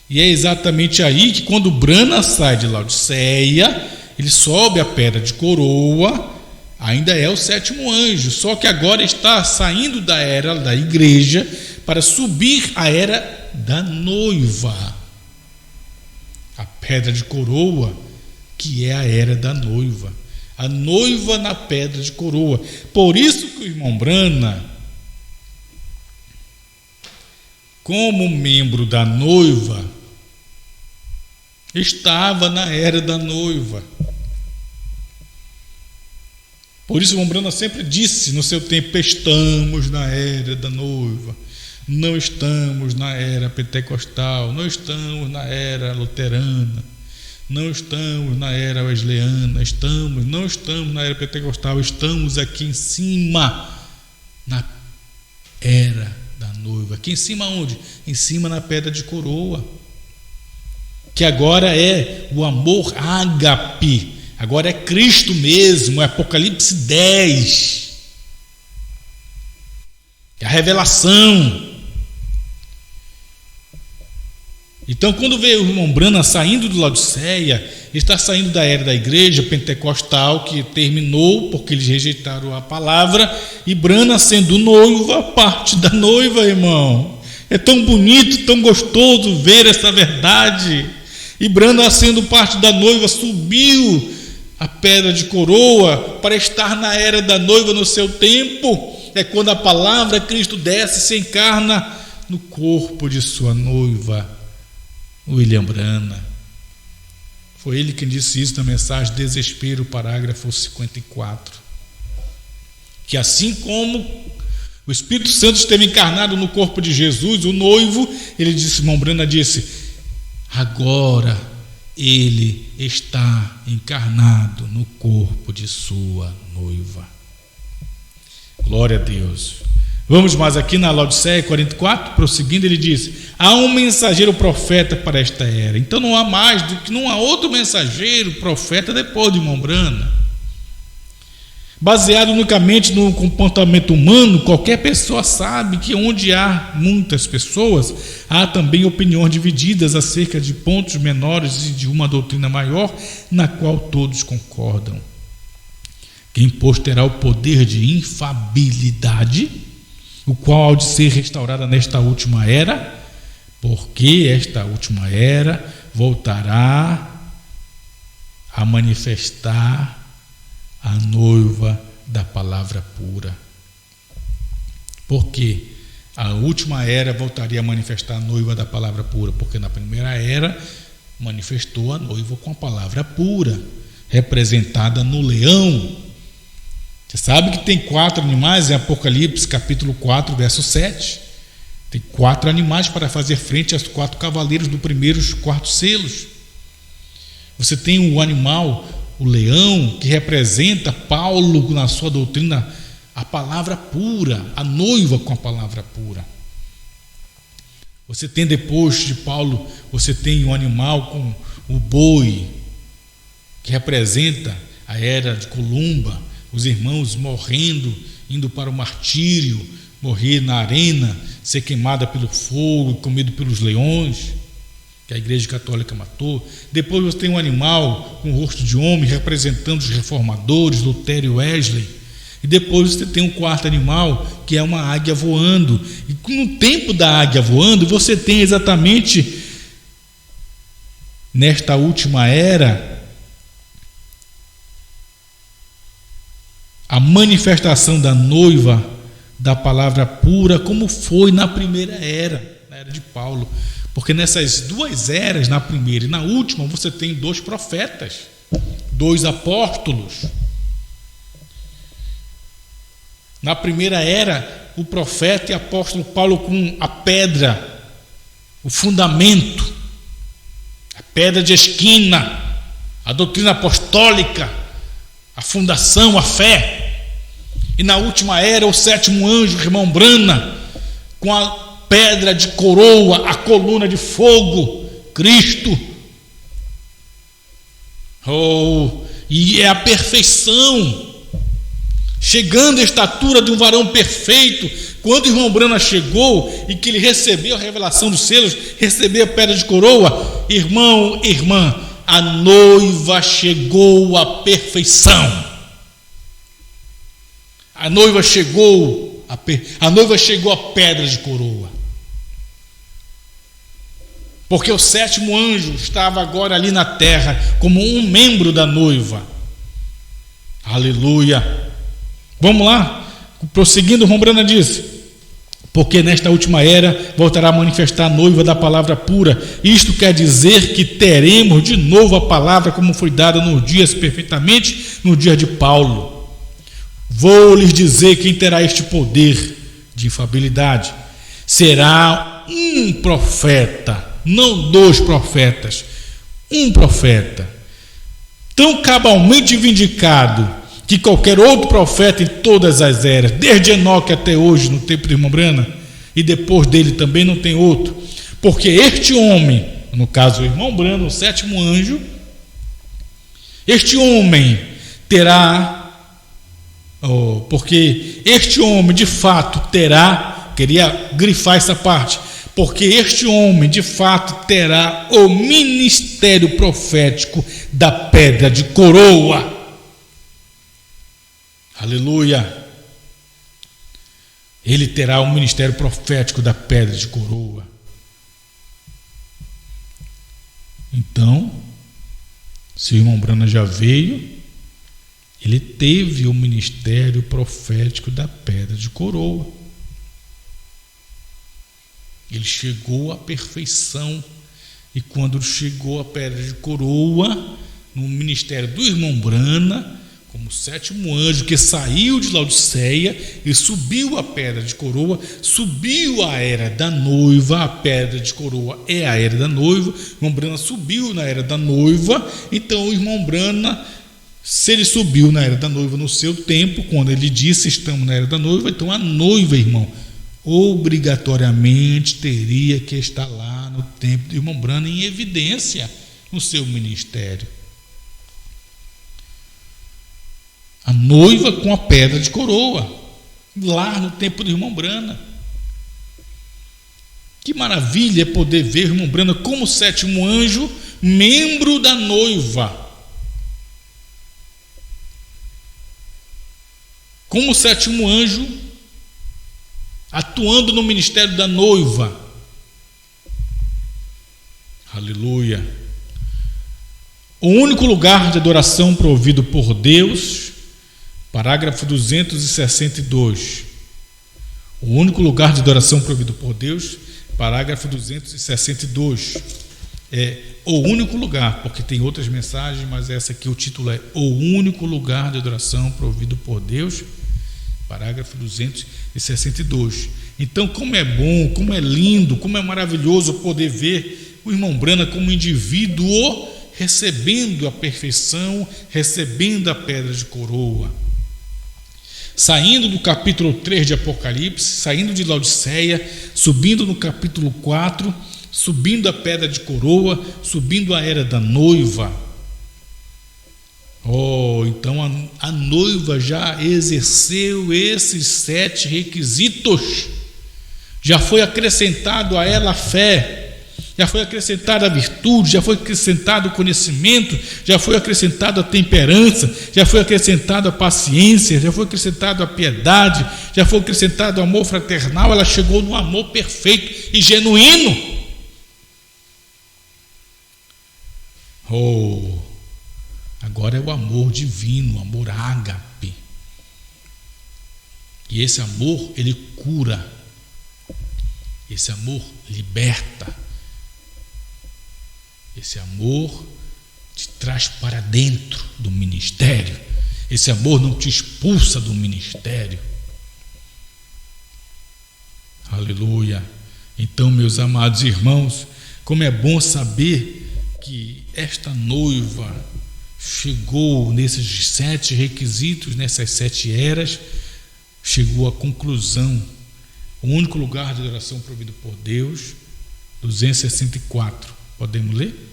E é exatamente aí que, quando Branham sai de Laodiceia, ele sobe a pedra de coroa, ainda é o 7º anjo, só que agora está saindo da era da igreja para subir a era da noiva. A pedra de coroa, que é a era da noiva. A noiva na pedra de coroa. Por isso que o irmão Branham, como membro da noiva, estava na era da noiva. Por isso o irmão Branham sempre disse no seu tempo: estamos na era da noiva, não estamos na era pentecostal, não estamos na era luterana, não estamos na era wesleyana, não estamos na era pentecostal, estamos aqui em cima, na era da noiva. Aqui em cima onde? Em cima na pedra de coroa, que agora é o amor ágape, agora é Cristo mesmo, é Apocalipse 10. É a revelação. Então, quando vê o irmão Branham saindo de Laodiceia, ele está saindo da era da igreja pentecostal, que terminou porque eles rejeitaram a palavra, e Branham sendo noiva, parte da noiva, irmão. É tão bonito, tão gostoso ver essa verdade. E Branham, sendo parte da noiva, subiu a pedra de coroa para estar na era da noiva no seu tempo. É quando a palavra Cristo desce e se encarna no corpo de sua noiva, William Branham. Foi ele quem disse isso na mensagem Desespero, parágrafo 54. Que assim como o Espírito Santo esteve encarnado no corpo de Jesus, o noivo, ele disse, irmão Branham disse, agora ele está encarnado no corpo de sua noiva. Glória a Deus. Vamos mais aqui na Laodiceia 44, prosseguindo, ele diz, há um mensageiro profeta para esta era. Então não há mais do que não há outro mensageiro profeta depois de irmão Branham. Baseado unicamente no comportamento humano, qualquer pessoa sabe que onde há muitas pessoas, há também opiniões divididas acerca de pontos menores e de uma doutrina maior, na qual todos concordam. Quem pois terá o poder de infabilidade, o qual há de ser restaurada nesta última era, porque esta última era voltará a manifestar a noiva da palavra pura. Porque a última era voltaria a manifestar a noiva da palavra pura, porque na primeira era manifestou a noiva com a palavra pura, representada no leão. Você sabe que tem 4 animais em Apocalipse capítulo 4, verso 7. Tem 4 animais para fazer frente aos 4 cavaleiros do primeiros 4 selos. Você tem o animal, o leão, que representa Paulo na sua doutrina, a palavra pura, a noiva com a palavra pura. Você tem depois de Paulo, você tem o animal com o boi, que representa a era de Columba, os irmãos morrendo, indo para o martírio, morrer na arena, ser queimada pelo fogo, comido pelos leões, que a Igreja Católica matou. Depois você tem um animal com o rosto de homem, representando os reformadores, Lutero e Wesley. E depois você tem um 4º animal, que é uma águia voando. E no tempo da águia voando, você tem exatamente, nesta última era, a manifestação da noiva da palavra pura, como foi na primeira era, na era de Paulo. Porque nessas 2 eras, na primeira e na última, você tem 2 profetas, 2 apóstolos. Na primeira era, o profeta e apóstolo Paulo com a pedra, o fundamento, a pedra de esquina, a doutrina apostólica, a fundação, a fé. E na última era, o 7º anjo, o irmão Branham, com a pedra de coroa, a coluna de fogo, Cristo. E é a perfeição, chegando à estatura de um varão perfeito. Quando o irmão Branham chegou e que ele recebeu a revelação dos selos, recebeu a pedra de coroa, irmão, irmã, a noiva chegou à perfeição. A noiva chegou à pedra de coroa. Porque o 7º anjo estava agora ali na terra como um membro da noiva. Aleluia. Vamos lá, prosseguindo, o irmão Branham disse: porque nesta última era voltará a manifestar a noiva da palavra pura. Isto quer dizer que teremos de novo a palavra como foi dada nos dias perfeitamente, no dia de Paulo. Vou lhes dizer quem terá este poder de infabilidade. Será um profeta, não 2 profetas, um profeta, tão cabalmente vindicado que qualquer outro profeta em todas as eras, desde Enoque até hoje, no tempo do irmão Branham, e depois dele também não tem outro, porque este homem, no caso o irmão Branham, o 7º anjo, este homem terá porque este homem de fato terá, queria grifar essa parte, porque este homem de fato terá o ministério profético da pedra de coroa. Aleluia! Ele terá o ministério profético da pedra de coroa. Então, se o irmão Branham já veio, ele teve o ministério profético da pedra de coroa. Ele chegou à perfeição, e quando chegou à pedra de coroa, no ministério do irmão Branham, como o sétimo anjo que saiu de Laodiceia e subiu a pedra de coroa, subiu a era da noiva. A pedra de coroa é a era da noiva. O irmão Branham subiu na era da noiva. Então o irmão Branham, se ele subiu na era da noiva no seu tempo, quando ele disse estamos na era da noiva, então a noiva, irmão, obrigatoriamente teria que estar lá no tempo do irmão Branham em evidência no seu ministério. A noiva com a pedra de coroa, lá no tempo do irmão Branham. Que maravilha é poder ver o irmão Branham como sétimo anjo, membro da noiva. Como sétimo anjo, atuando no ministério da noiva. Aleluia. O único lugar de adoração provido por Deus, parágrafo 262. O único lugar de adoração provido por Deus, parágrafo 262. É o único lugar, porque tem outras mensagens, mas essa aqui o título é o único lugar de adoração provido por Deus, parágrafo 262. Então, como é bom, como é lindo, como é maravilhoso poder ver o irmão Branham como indivíduo recebendo a perfeição, recebendo a pedra de coroa. Saindo do capítulo 3 de Apocalipse, saindo de Laodiceia, subindo no capítulo 4, subindo a pedra de coroa, subindo a era da noiva. Então a noiva já exerceu esses 7 requisitos. Já foi acrescentado a ela a fé, já foi acrescentada a virtude, já foi acrescentado o conhecimento, já foi acrescentado a temperança, já foi acrescentado a paciência, já foi acrescentado a piedade, já foi acrescentado o amor fraternal. Ela chegou no amor perfeito e genuíno. Agora é o amor divino, o amor ágape. E esse amor, ele cura. Esse amor liberta. Esse amor te traz para dentro do ministério. Esse amor não te expulsa do ministério. Aleluia. Então, meus amados irmãos, como é bom saber que esta noiva chegou nesses 7 requisitos, nessas 7 eras, chegou à conclusão. O único lugar de adoração provido por Deus, 264. Podemos ler?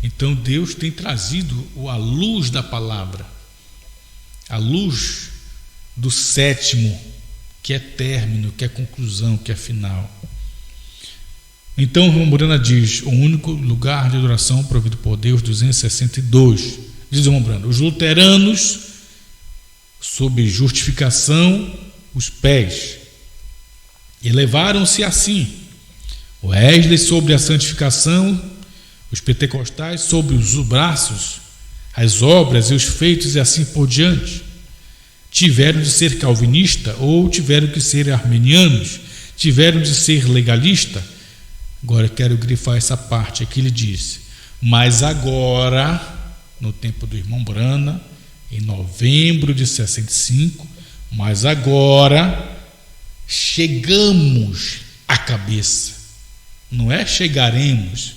Então Deus tem trazido a luz da palavra, a luz do sétimo, que é término, que é conclusão, que é final. Então o irmão Branham diz: o único lugar de adoração provido por Deus, 262. Diz o irmão Branham: os luteranos, sob justificação, os pés, elevaram-se assim. O Wesley sobre a santificação, os pentecostais sobre os braços, as obras e os feitos e assim por diante. Tiveram de ser calvinista ou tiveram que ser arminianos, tiveram de ser legalista. Agora eu quero grifar essa parte aqui. Ele diz: mas agora, no tempo do irmão Branham, em novembro de 65, mas agora chegamos à cabeça. Não é chegaremos,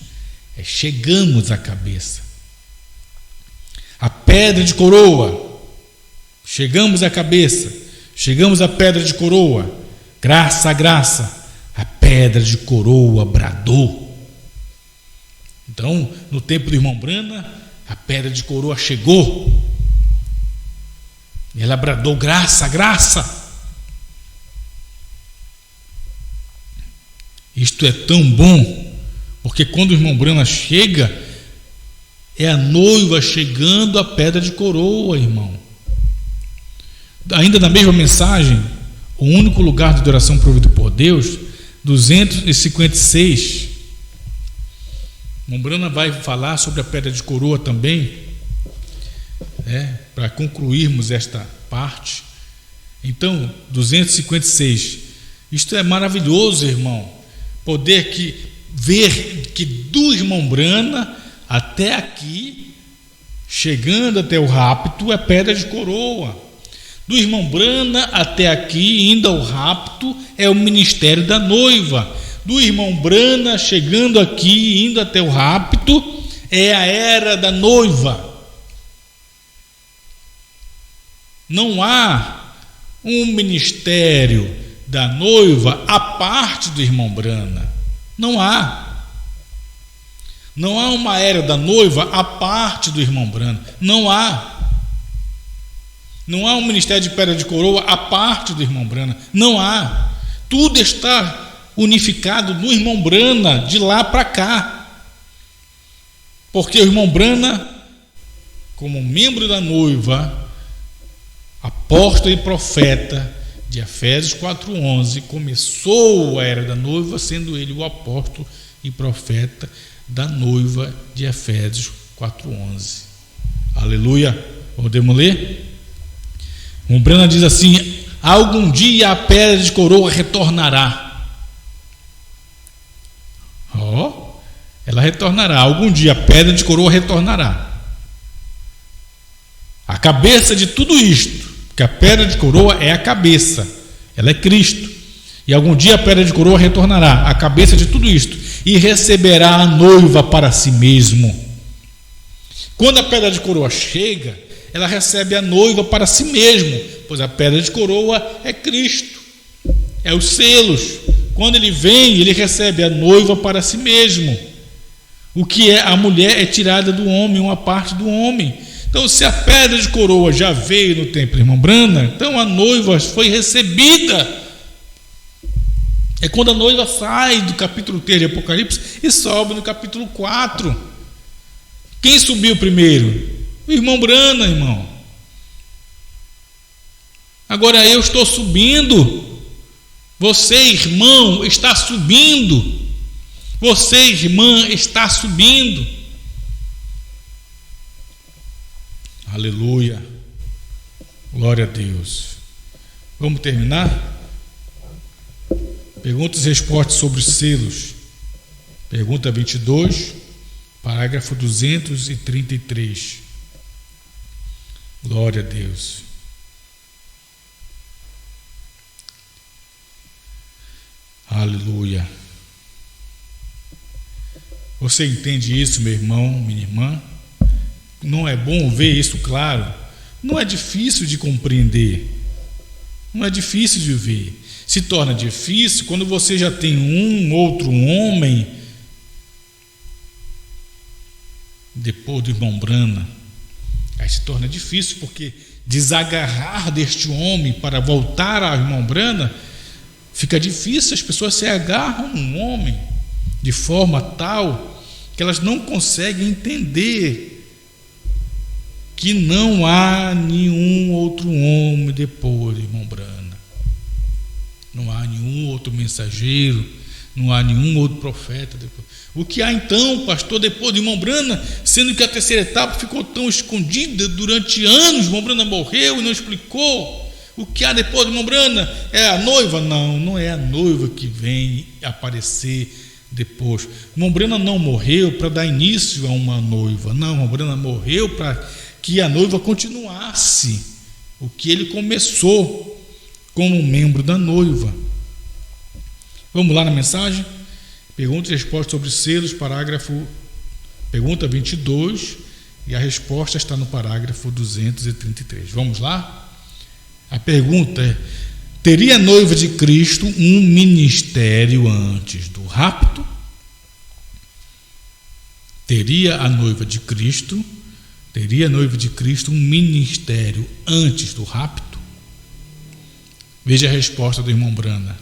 é chegamos à cabeça. A pedra de coroa, chegamos à cabeça, chegamos à pedra de coroa. Graça a graça, a pedra de coroa bradou. Então, no tempo do irmão Branham, a pedra de coroa chegou. E ela bradou: graça, graça. Isto é tão bom, porque quando o irmão Branham chega, é a noiva chegando à pedra de coroa, irmão. Ainda na mesma mensagem, o único lugar de adoração provido por Deus, 256, o irmão Branham vai falar sobre a pedra de coroa também, para concluirmos esta parte. Então, 256, isto é maravilhoso, irmão, poder ver que do irmão Branham até aqui, chegando até o rapto, é pedra de coroa. Do irmão Branham até aqui, indo ao rapto, é o ministério da noiva. Do irmão Branham chegando aqui, indo até o rapto, é a era da noiva. Não há um ministério da noiva à parte do irmão Branham. Não há. Não há uma era da noiva à parte do irmão Branham. Não há. Não há um ministério de pedra de coroa à parte do irmão Branham. Não há. Tudo está unificado no irmão Branham de lá para cá. Porque o irmão Branham, como membro da noiva, apóstolo e profeta de Efésios 4:11, começou a era da noiva, sendo ele o apóstolo e profeta da noiva de Efésios 4:11. Aleluia. Podemos ler? O Branham diz assim: algum dia a pedra de coroa retornará. Ela retornará. Algum dia a pedra de coroa retornará. A cabeça de tudo isto, porque a pedra de coroa é a cabeça, ela é Cristo. E algum dia a pedra de coroa retornará, a cabeça de tudo isto, e receberá a noiva para si mesmo. Quando a pedra de coroa chega, ela recebe a noiva para si mesmo, pois a pedra de coroa é Cristo, é os selos. Quando ele vem, ele recebe a noiva para si mesmo. O que é a mulher é tirada do homem, uma parte do homem. Então, se a pedra de coroa já veio no templo do irmão Branham, então a noiva foi recebida. É quando a noiva sai do capítulo 3 de Apocalipse e sobe no capítulo 4. Quem subiu primeiro? O irmão Branham, irmão. Agora eu estou subindo. Você, irmão, está subindo. Você, irmã, está subindo. Aleluia. Glória a Deus. Vamos terminar? Perguntas e respostas sobre os selos. Pergunta 22, parágrafo 233. Glória a Deus. Aleluia. Você entende isso, meu irmão, minha irmã? Não é bom ver isso claro? Não é difícil de compreender. Não é difícil de ver. Se torna difícil quando você já tem um outro homem depois do irmão Branham. Aí se torna difícil, porque desagarrar deste homem para voltar ao irmão Branham fica difícil. As pessoas se agarram num homem de forma tal que elas não conseguem entender que não há nenhum outro homem depois do irmão Branham. Não há nenhum outro mensageiro, não há nenhum outro profeta depois. O que há então, pastor, depois do irmão Branham, sendo que a terceira etapa ficou tão escondida durante anos? O irmão Branham morreu e não explicou. O que há depois do irmão Branham? É a noiva? Não, não é a noiva que vem aparecer depois. O irmão Branham não morreu para dar início a uma noiva. Não, o irmão Branham morreu para que a noiva continuasse o que ele começou como membro da noiva. Vamos lá na mensagem? Pergunta e resposta sobre selos, pergunta 22, e a resposta está no parágrafo 233. Vamos lá? A pergunta é: teria a noiva de Cristo um ministério antes do rapto? Teria a noiva de Cristo Teria a noiva de Cristo um ministério antes do rapto? Veja a resposta do irmão Brana,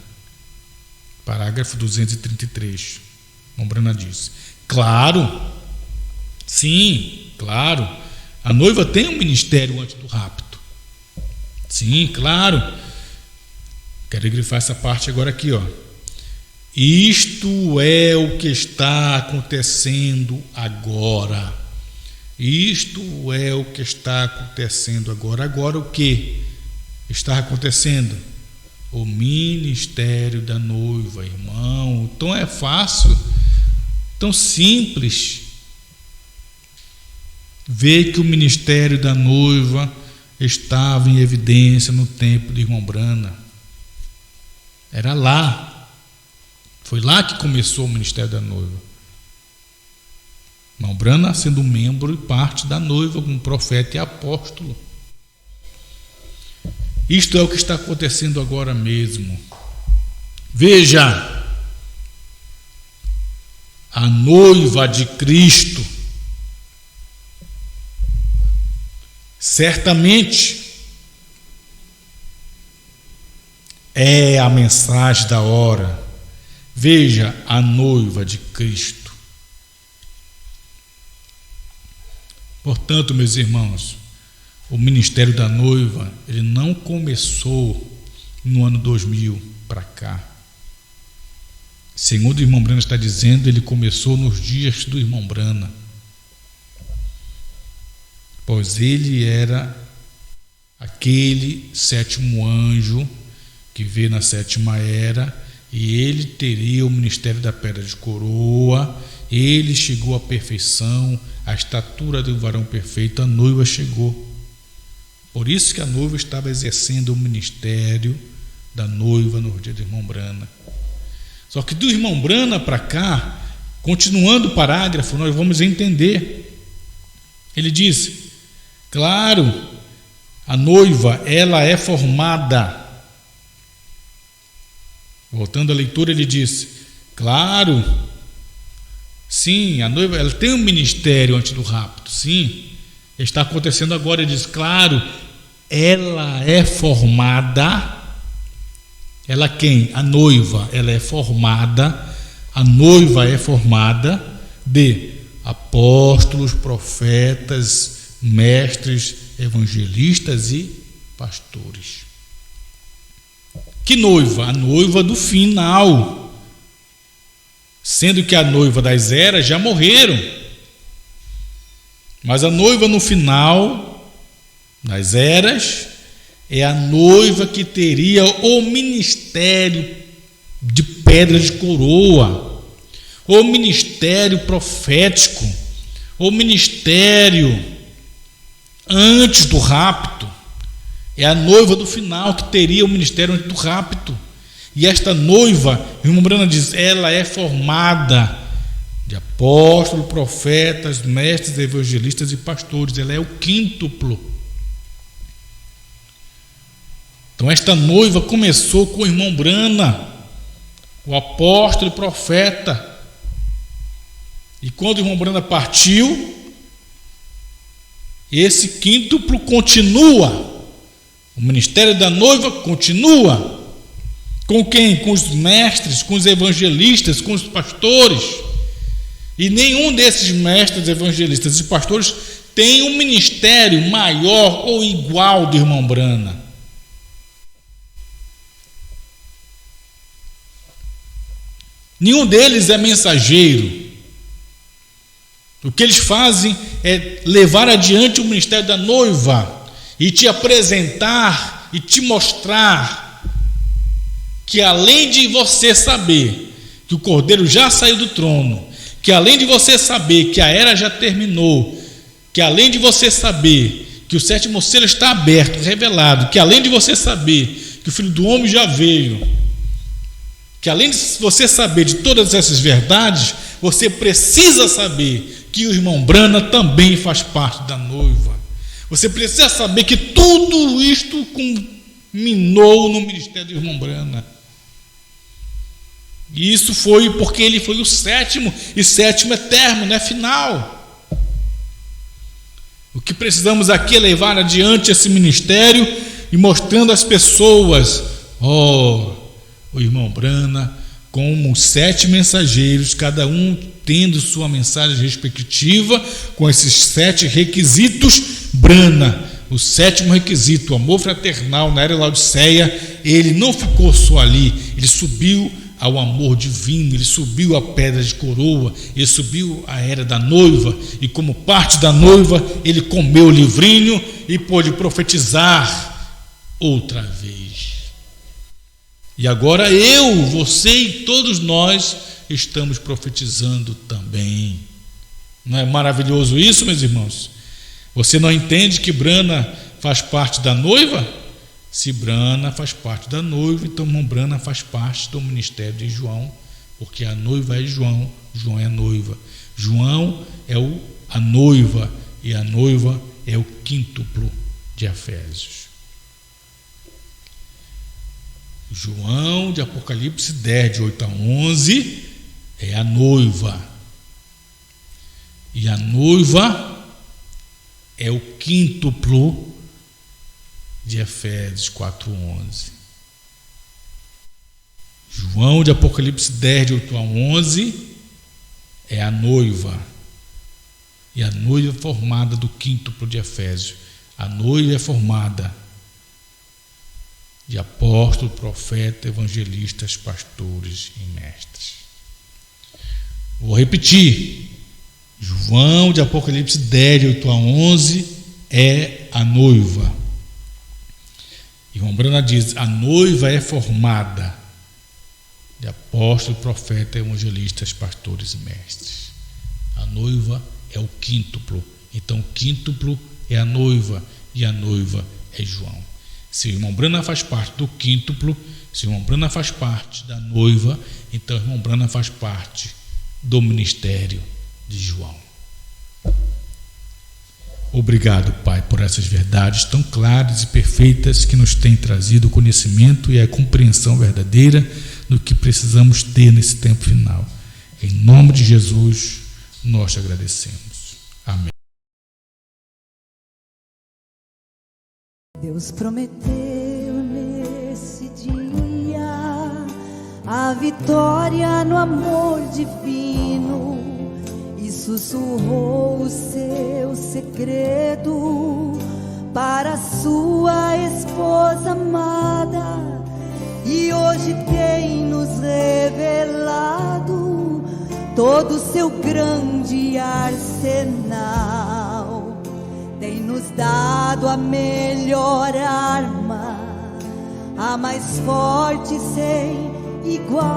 parágrafo 233. O irmão Brana diz: claro, sim, claro, a noiva tem um ministério antes do rapto. Sim, claro. Quero grifar essa parte agora aqui, ó. Isto é o que está acontecendo agora. Isto é o que está acontecendo agora. Agora o que está acontecendo? O ministério da noiva, irmão. Então é fácil, tão simples ver que o ministério da noiva estava em evidência no tempo do irmão Brana. Era lá. Foi lá que começou o ministério da noiva. Irmão Brana sendo membro e parte da noiva, como profeta e apóstolo. Isto é o que está acontecendo agora mesmo. Veja, a noiva de Cristo, certamente é a mensagem da hora. Veja, a noiva de Cristo. Portanto, meus irmãos, o ministério da noiva, ele não começou no ano 2000 para cá. Segundo o irmão Brana está dizendo, ele começou nos dias do irmão Brana, pois ele era aquele sétimo anjo que veio na sétima era, e ele teria o ministério da pedra de coroa. Ele chegou à perfeição, à estatura de um varão perfeito. A noiva chegou. Por isso que a noiva estava exercendo o ministério da noiva no dia do irmão Brana. Só que do irmão Brana para cá, continuando o parágrafo, nós vamos entender. Ele diz: claro, a noiva, ela é formada. Voltando à leitura, ele diz: claro, sim, a noiva, ela tem um ministério antes do rapto, sim, está acontecendo agora. Ele diz: claro, ela é formada. Ela quem? A noiva, ela é formada. A noiva é formada de apóstolos, profetas, mestres, evangelistas e pastores. Que noiva? A noiva do final. Sendo que a noiva das eras já morreram. Mas a noiva no final das eras é a noiva que teria o ministério de pedra de coroa, o ministério profético, o ministério antes do rapto. É a noiva do final que teria o ministério antes do rapto. E esta noiva, o irmão Brana diz, ela é formada de apóstolos, profetas, mestres, evangelistas e pastores. Ela é o quíntuplo. Então esta noiva começou com o irmão Brana, o apóstolo e profeta. E quando o irmão Brana partiu, esse quíntuplo continua. O ministério da noiva continua. Com quem? Com os mestres, com os evangelistas, com os pastores. E nenhum desses mestres, evangelistas e pastores tem um ministério maior ou igual do irmão Brana. Nenhum deles é mensageiro. O que eles fazem é levar adiante o ministério da noiva e te apresentar e te mostrar que, além de você saber que o Cordeiro já saiu do trono, que além de você saber que a era já terminou, que além de você saber que o sétimo selo está aberto, revelado, que além de você saber que o Filho do Homem já veio, que além de você saber de todas essas verdades, você precisa saber que o irmão Brana também faz parte da noiva. Você precisa saber que tudo isto culminou no ministério do irmão Brana. E isso foi porque ele foi o sétimo, e sétimo eterno, não é final. O que precisamos aqui é levar adiante esse ministério e mostrando às pessoas, o irmão Brana, como 7 mensageiros, cada um tendo sua mensagem respectiva, com esses 7 requisitos. Brana, o 7º requisito, o amor fraternal na era Laodiceia, ele não ficou só ali, ele subiu ao amor divino, ele subiu a pedra de coroa, ele subiu a era da noiva, e como parte da noiva, ele comeu o livrinho e pôde profetizar outra vez. E agora eu, você e todos nós estamos profetizando também. Não é maravilhoso isso, meus irmãos? Você não entende que Brana faz parte da noiva? Se Brana faz parte da noiva, então irmão Brana faz parte do ministério de João, porque a noiva é João, João é a noiva. João é a noiva, e a noiva é o quíntuplo de Efésios. João de Apocalipse 10, de 8 a 11, é a noiva. E a noiva é o quíntuplo de Efésios 4:11. João de Apocalipse 10, de 8 a 11, é a noiva. E a noiva é formada do quíntuplo de Efésios. A noiva é formada de apóstolos, profetas, evangelistas, pastores e mestres. Vou repetir. João de Apocalipse 10, de 8 a 11, é a noiva. E João Brana diz: a noiva é formada de apóstolos, profetas, evangelistas, pastores e mestres. A noiva é o quíntuplo. Então o quíntuplo é a noiva, e a noiva é João. Se o irmão Brana faz parte do quíntuplo, se o irmão Brana faz parte da noiva, então o irmão Brana faz parte do ministério de João. Obrigado, Pai, por essas verdades tão claras e perfeitas que nos têm trazido o conhecimento e a compreensão verdadeira do que precisamos ter nesse tempo final. Em nome de Jesus, nós te agradecemos. Amém. Deus prometeu nesse dia a vitória no amor divino e sussurrou o seu segredo para sua esposa amada, e hoje tem nos revelado todo o seu grande arsenal. Tem nos dado a melhor arma, a mais forte sem igual.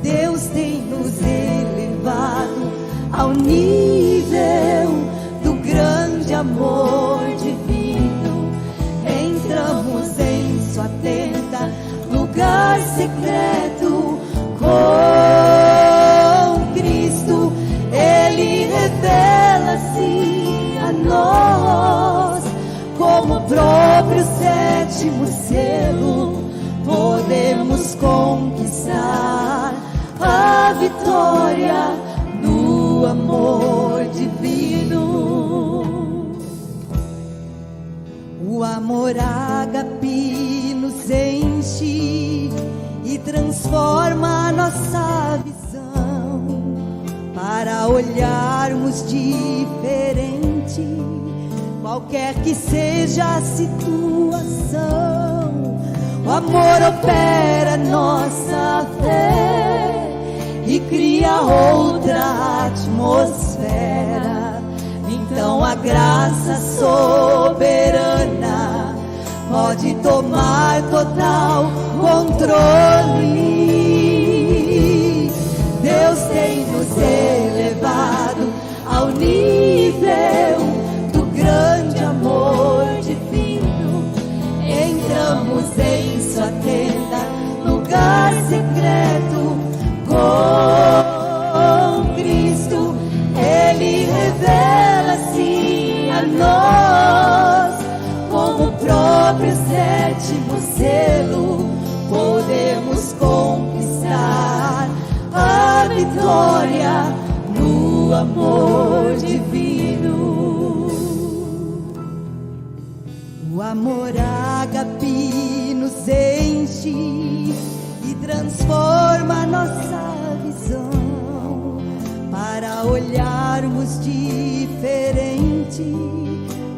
Deus tem nos elevado ao nível do grande amor divino. Entramos em sua tenda, lugar secreto com Cristo. Ele revela-se a nós como o próprio 7º selo. Podemos conquistar a vitória no amor divino. O amor ágape nos enche e transforma a nossa visão para olharmos diferente, qualquer que seja a situação. O amor opera nossa fé e cria outra atmosfera. Então a graça soberana pode tomar total controle. Deus tem nos elevado ao nível do grande amor divino. Entramos em sua tenda, lugar secreto com Cristo. Ele revela-se a nós como o próprio 7º selo. Podemos conquistar a vitória no no amor divino. O amor ágape nos enche e transforma nossa visão para olharmos diferente,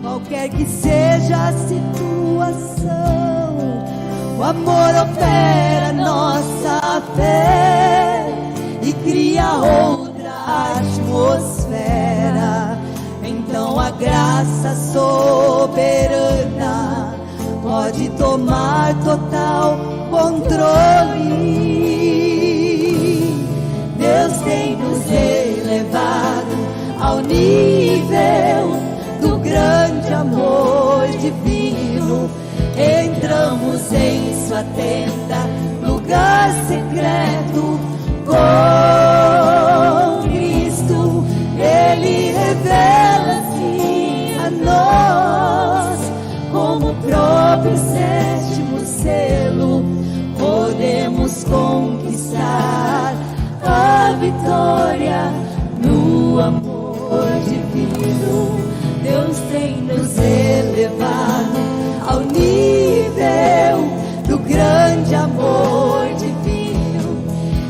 qualquer que seja a situação. O amor opera nossa fé e cria outra atmosfera. Então a graça soberana pode tomar total controle. Deus tem nos elevado ao nível do grande amor divino. Entramos em sua tenda, lugar secreto com Cristo. Ele revela-se a nós como o próprio sétimo selo. Podemos conquistar a vitória no amor divino. Deus tem nos elevado ao nível do grande amor divino.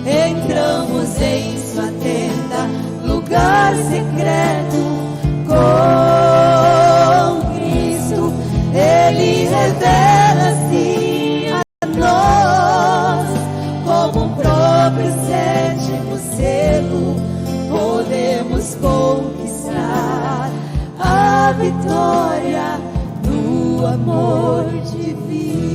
Entramos em sua tenda, lugar secreto com Cristo. Ele revela-se a nós como o próprio sétimo selo. Podemos conquistar a vitória no amor divino.